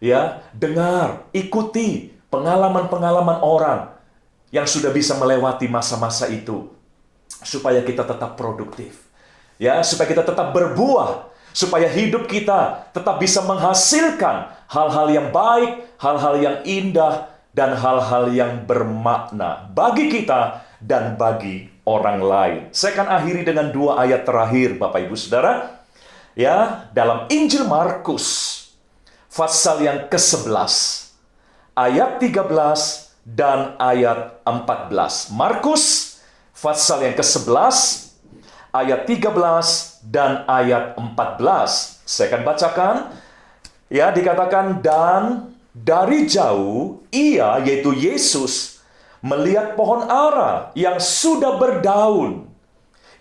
Ya, dengar, ikuti pengalaman-pengalaman orang yang sudah bisa melewati masa-masa itu supaya kita tetap produktif. Ya, supaya kita tetap berbuah, supaya hidup kita tetap bisa menghasilkan hal-hal yang baik, hal-hal yang indah, dan hal-hal yang bermakna bagi kita dan bagi orang lain. Saya akan akhiri dengan 2 ayat terakhir, Bapak Ibu Saudara. Ya, dalam Injil Markus pasal yang ke-11 ayat 13 dan ayat 14. Markus pasal yang ke-11 ayat 13 dan ayat 14. Saya akan bacakan. Ya, dikatakan, dan dari jauh ia, yaitu Yesus, melihat pohon ara yang sudah berdaun.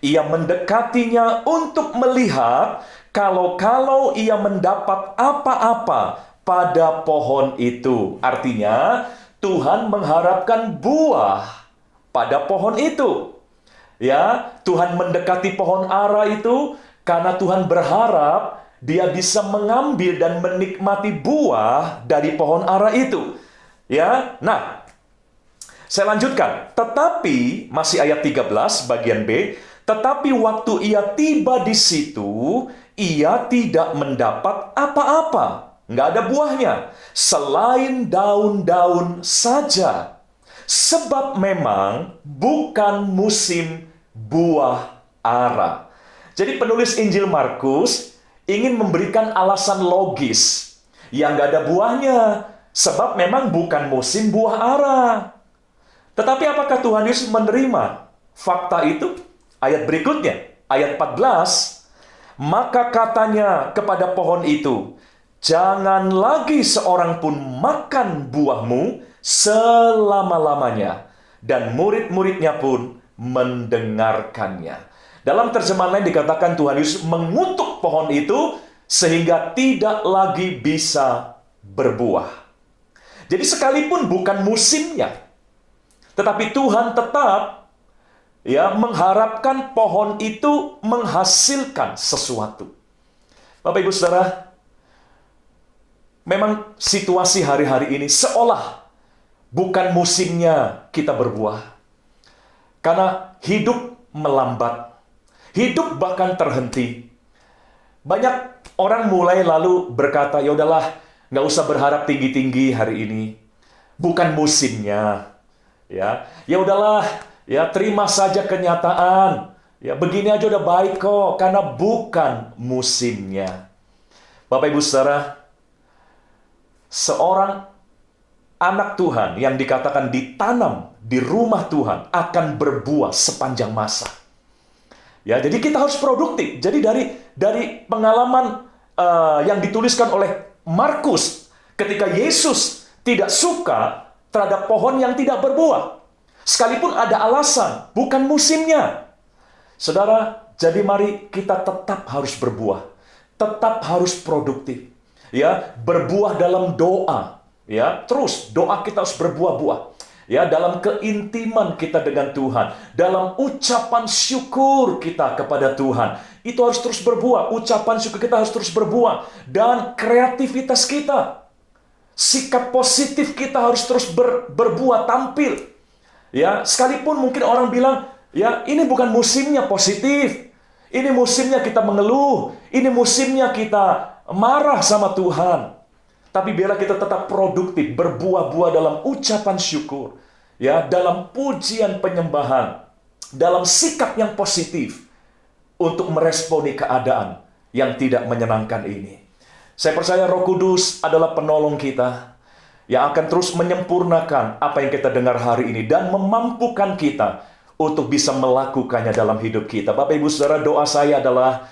Ia mendekatinya untuk melihat kalau ia mendapat apa-apa pada pohon itu. Artinya, Tuhan mengharapkan buah pada pohon itu. Ya, Tuhan mendekati pohon ara itu karena Tuhan berharap dia bisa mengambil dan menikmati buah dari pohon ara itu. Ya, nah, saya lanjutkan. Tetapi, masih ayat 13 bagian B, tetapi waktu ia tiba di situ, ia tidak mendapat apa-apa. Nggak ada buahnya, selain daun-daun saja. Sebab memang bukan musim buah ara. Jadi penulis Injil Markus ingin memberikan alasan logis yang nggak ada buahnya. Sebab memang bukan musim buah ara. Tetapi apakah Tuhan Yesus menerima fakta itu? Ayat berikutnya, ayat 14. Maka katanya kepada pohon itu, jangan lagi seorang pun makan buahmu selama-lamanya. Dan murid-muridnya pun mendengarkannya. Dalam terjemahan lain dikatakan Tuhan Yesus mengutuk pohon itu sehingga tidak lagi bisa berbuah. Jadi sekalipun bukan musimnya, tetapi Tuhan tetap mengharapkan pohon itu menghasilkan sesuatu. Bapak Ibu Saudara, memang situasi hari-hari ini seolah bukan musimnya kita berbuah. Karena hidup melambat, hidup bahkan terhenti. Banyak orang mulai lalu berkata, ya udahlah, nggak usah berharap tinggi-tinggi hari ini. Bukan musimnya. Ya udahlah, ya terima saja kenyataan. Ya begini aja udah baik kok, karena bukan musimnya. Bapak Ibu Saudara, seorang anak Tuhan yang dikatakan ditanam di rumah Tuhan akan berbuah sepanjang masa. Ya, jadi kita harus produktif. Jadi dari pengalaman yang dituliskan oleh Markus ketika Yesus tidak suka terhadap pohon yang tidak berbuah. Sekalipun ada alasan, bukan musimnya. Saudara, jadi mari kita tetap harus berbuah. Tetap harus produktif. Ya, berbuah dalam doa. Ya, terus doa kita harus berbuah-buah. Ya, dalam keintiman kita dengan Tuhan, dalam ucapan syukur kita kepada Tuhan, itu harus terus berbuah. Ucapan syukur kita harus terus berbuah. Dan kreativitas kita, sikap positif kita harus terus berbuah, tampil. Ya, sekalipun mungkin orang bilang, ya ini bukan musimnya positif. Ini musimnya kita mengeluh. Ini musimnya kita marah sama Tuhan. Tapi biarlah kita tetap produktif, berbuah-buah dalam ucapan syukur. Ya, dalam pujian penyembahan. Dalam sikap yang positif. Untuk meresponi keadaan yang tidak menyenangkan ini. Saya percaya Roh Kudus adalah penolong kita yang akan terus menyempurnakan apa yang kita dengar hari ini dan memampukan kita untuk bisa melakukannya dalam hidup kita. Bapak Ibu Saudara, doa saya adalah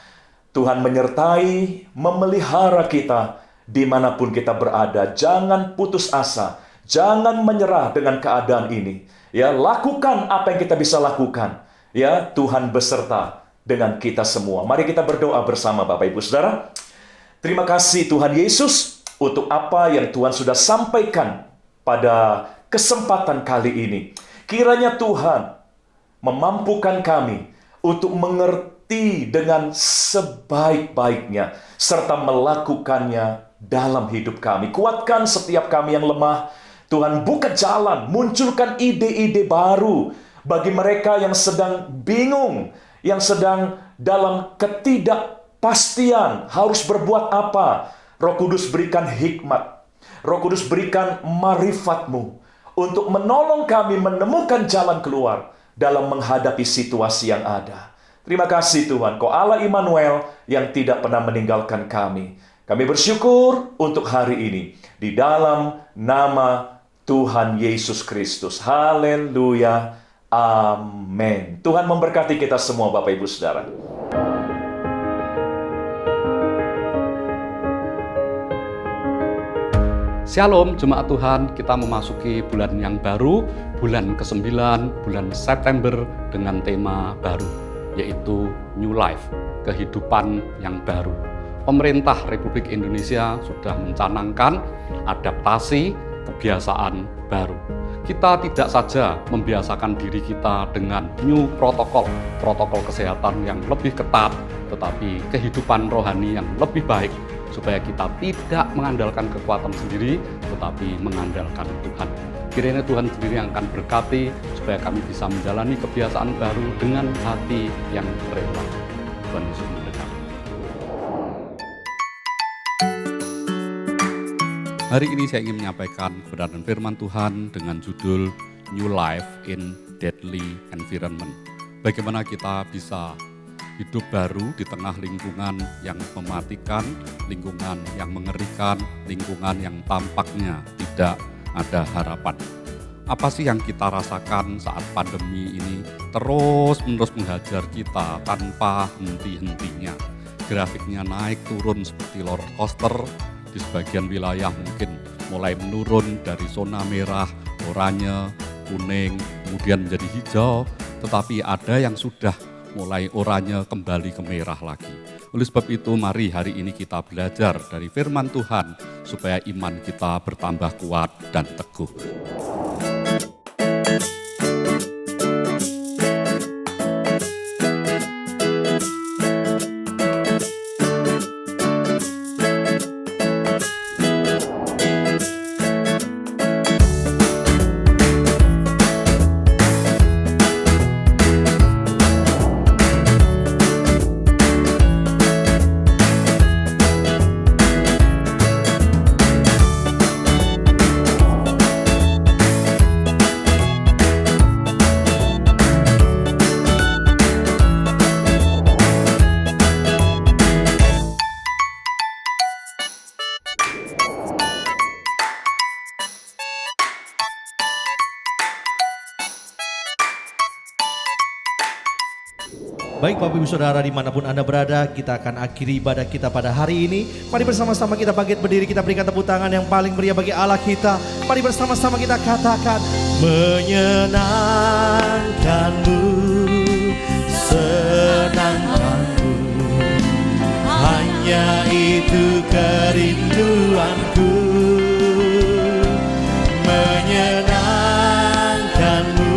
Tuhan menyertai, memelihara kita dimanapun kita berada. Jangan putus asa, jangan menyerah dengan keadaan ini. Ya, lakukan apa yang kita bisa lakukan. Ya, Tuhan beserta dengan kita semua. Mari kita berdoa bersama Bapak Ibu Saudara. Terima kasih Tuhan Yesus untuk apa yang Tuhan sudah sampaikan pada kesempatan kali ini. Kiranya Tuhan memampukan kami untuk mengerti dengan sebaik-baiknya serta melakukannya dalam hidup kami. Kuatkan setiap kami yang lemah. Tuhan, buka jalan, munculkan ide-ide baru bagi mereka yang sedang bingung, yang sedang dalam ketidakpastian harus berbuat apa. Roh Kudus berikan hikmat, Roh Kudus berikan marifat-Mu untuk menolong kami menemukan jalan keluar dalam menghadapi situasi yang ada. Terima kasih Tuhan, Kau Allah Immanuel yang tidak pernah meninggalkan kami. Kami bersyukur untuk hari ini di dalam nama Tuhan Yesus Kristus. Haleluya. Amin. Tuhan memberkati kita semua Bapak Ibu Saudara. Shalom jemaat Tuhan, kita memasuki bulan yang baru, bulan ke-9, bulan September dengan tema baru, yaitu New Life, kehidupan yang baru. Pemerintah Republik Indonesia sudah mencanangkan adaptasi kebiasaan baru. Kita tidak saja membiasakan diri kita dengan new protokol kesehatan yang lebih ketat, tetapi kehidupan rohani yang lebih baik, supaya kita tidak mengandalkan kekuatan sendiri, tetapi mengandalkan Tuhan. Kiranya Tuhan sendiri yang akan berkati, supaya kami bisa menjalani kebiasaan baru dengan hati yang rela. Tuhan Yesus memberkati. Hari ini saya ingin menyampaikan kebenaran firman Tuhan dengan judul New Life in Deadly Environment. Bagaimana kita bisa hidup baru di tengah lingkungan yang mematikan, lingkungan yang mengerikan, lingkungan yang tampaknya tidak ada harapan. Apa sih yang kita rasakan saat pandemi ini terus-menerus menghajar kita tanpa henti-hentinya? Grafiknya naik turun seperti roller coaster. Di sebagian wilayah mungkin mulai menurun dari zona merah, oranye, kuning, kemudian menjadi hijau, tetapi ada yang sudah mulai oranye kembali ke merah lagi. Oleh sebab itu mari hari ini kita belajar dari firman Tuhan supaya iman kita bertambah kuat dan teguh. Baik Bapak Ibu Saudara dimanapun Anda berada, kita akan akhiri ibadah kita pada hari ini. Mari bersama-sama kita bangkit berdiri, kita berikan tepuk tangan yang paling meriah bagi Allah kita. Mari bersama-sama kita katakan, menyenangkanmu, senangkanku, hanya itu kerinduanku. Menyenangkanmu,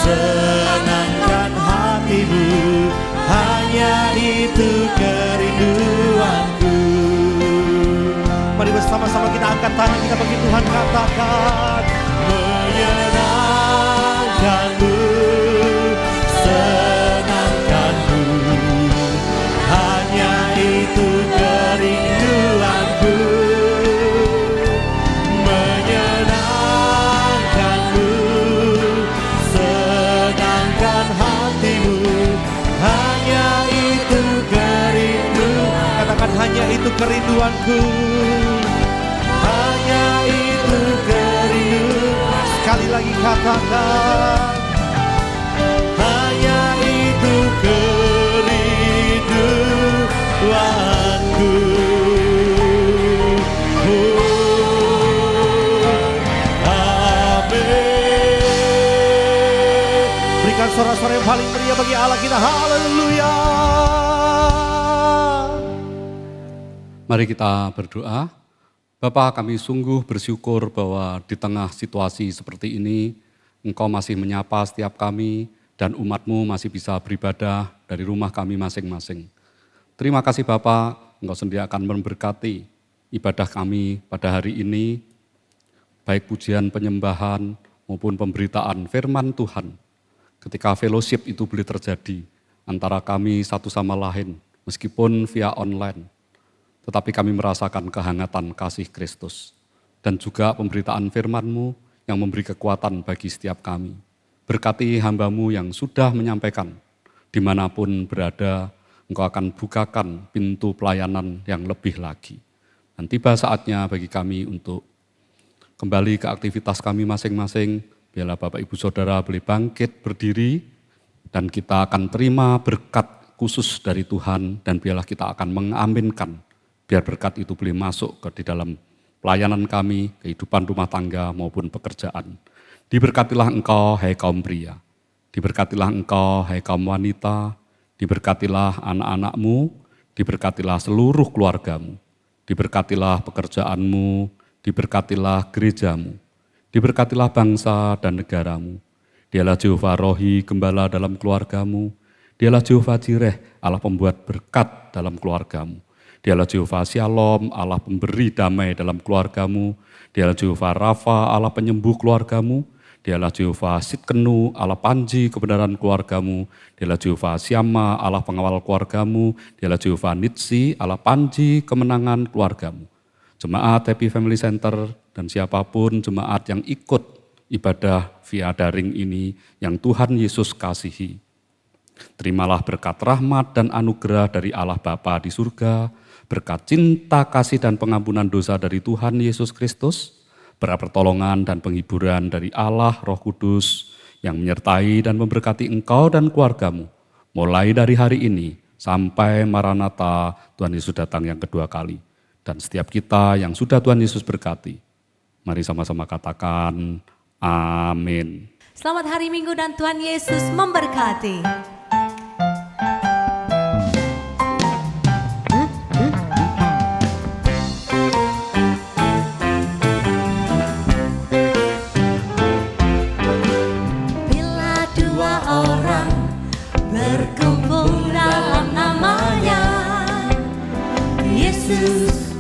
senangkan hatimu, hanya itu kerinduanku. Mari bersama-sama kita angkat tangan kita bagi Tuhan, katakan, menyenangkanmu, senangkanmu, hanya itu kerinduanku. Menyenangkanmu, senangkan hatimu, hanya itu kerindu. Katakan, hanya itu kerinduanku, hanya itu kerindu. Sekali lagi katakan, hanya itu kerinduanku. Amin. Berikan suara-suara suara yang paling meriah bagi Allah kita. Haleluya. Mari kita berdoa. Bapa, kami sungguh bersyukur bahwa di tengah situasi seperti ini, Engkau masih menyapa setiap kami dan umat-Mu masih bisa beribadah dari rumah kami masing-masing. Terima kasih Bapa, Engkau sendiri akan memberkati ibadah kami pada hari ini, baik pujian penyembahan maupun pemberitaan firman Tuhan. Ketika fellowship itu boleh terjadi antara kami satu sama lain, meskipun via online, tetapi kami merasakan kehangatan kasih Kristus. Dan juga pemberitaan firman-Mu yang memberi kekuatan bagi setiap kami. Berkati hamba-Mu yang sudah menyampaikan, dimanapun berada, Engkau akan bukakan pintu pelayanan yang lebih lagi. Dan tiba saatnya bagi kami untuk kembali ke aktivitas kami masing-masing. Biarlah Bapak Ibu Saudara boleh bangkit berdiri, dan kita akan terima berkat khusus dari Tuhan, dan biarlah kita akan mengaminkan. Biar berkat itu boleh masuk di dalam pelayanan kami, kehidupan rumah tangga maupun pekerjaan. Diberkatilah engkau, hai kaum pria. Diberkatilah engkau, hai kaum wanita. Diberkatilah anak-anakmu. Diberkatilah seluruh keluargamu. Diberkatilah pekerjaanmu. Diberkatilah gerejamu. Diberkatilah bangsa dan negaramu. Dialah Jehovah Rohi, gembala dalam keluargamu. Dialah Jehovah Jireh, Allah pembuat berkat dalam keluargamu. Dialah Jehovah Shalom, Allah pemberi damai dalam keluargamu. Dialah Jehovah Rafa, Allah penyembuh keluargamu. Dialah Jehovah Sitkenu, Allah panji kebenaran keluargamu. Dialah Jehovah Syama, Allah pengawal keluargamu. Dialah Jehovah Nitsi, Allah panji kemenangan keluargamu. Jemaat Happy Family Center dan siapapun jemaat yang ikut ibadah via daring ini yang Tuhan Yesus kasihi. Terimalah berkat rahmat dan anugerah dari Allah Bapa di surga, berkat cinta, kasih, dan pengampunan dosa dari Tuhan Yesus Kristus, berkat pertolongan dan penghiburan dari Allah Roh Kudus yang menyertai dan memberkati engkau dan keluargamu, mulai dari hari ini sampai Maranatha Tuhan Yesus datang yang kedua kali. Dan setiap kita yang sudah Tuhan Yesus berkati, mari sama-sama katakan amin. Selamat hari Minggu dan Tuhan Yesus memberkati.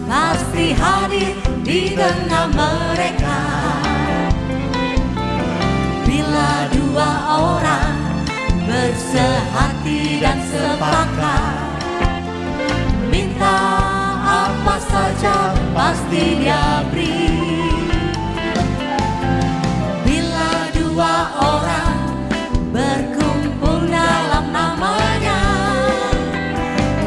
Pasti hadir di tengah mereka. Bila dua orang bersehati dan sepakat, minta apa saja pasti Dia beri. Bila dua orang berkumpul dalam nama-Nya,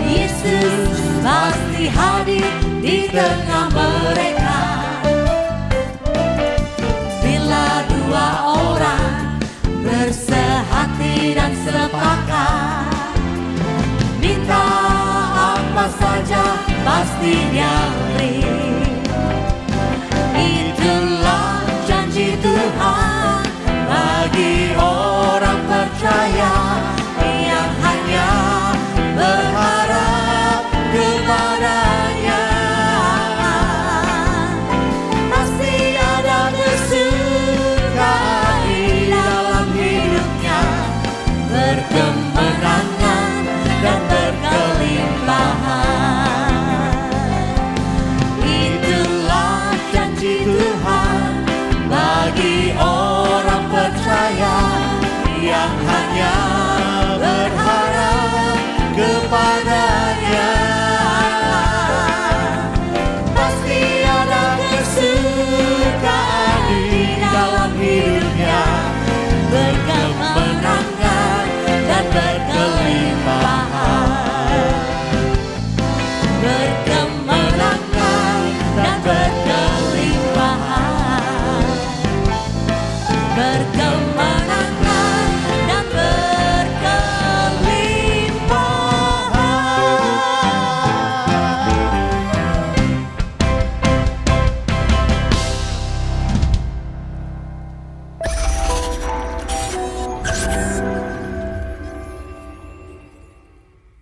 Yesus pasti hadir di tengah mereka. Bila dua orang bersehati dan sepakat, minta apa saja pasti Dia beri. Itulah janji Tuhan bagi orang percaya yang hanya berharap kepada-Nya. Pasti ada kesukaan di dalam hidupnya, berkemenangan dan berkelimpahan. Itulah janji Tuhan bagi orang percaya yang hanya berharap kepada-Nya. Pasti ada kesukaan di dalam hidupnya, berkemenangan dan berkelimpahan. Berkemenangan dan berkelimpahan.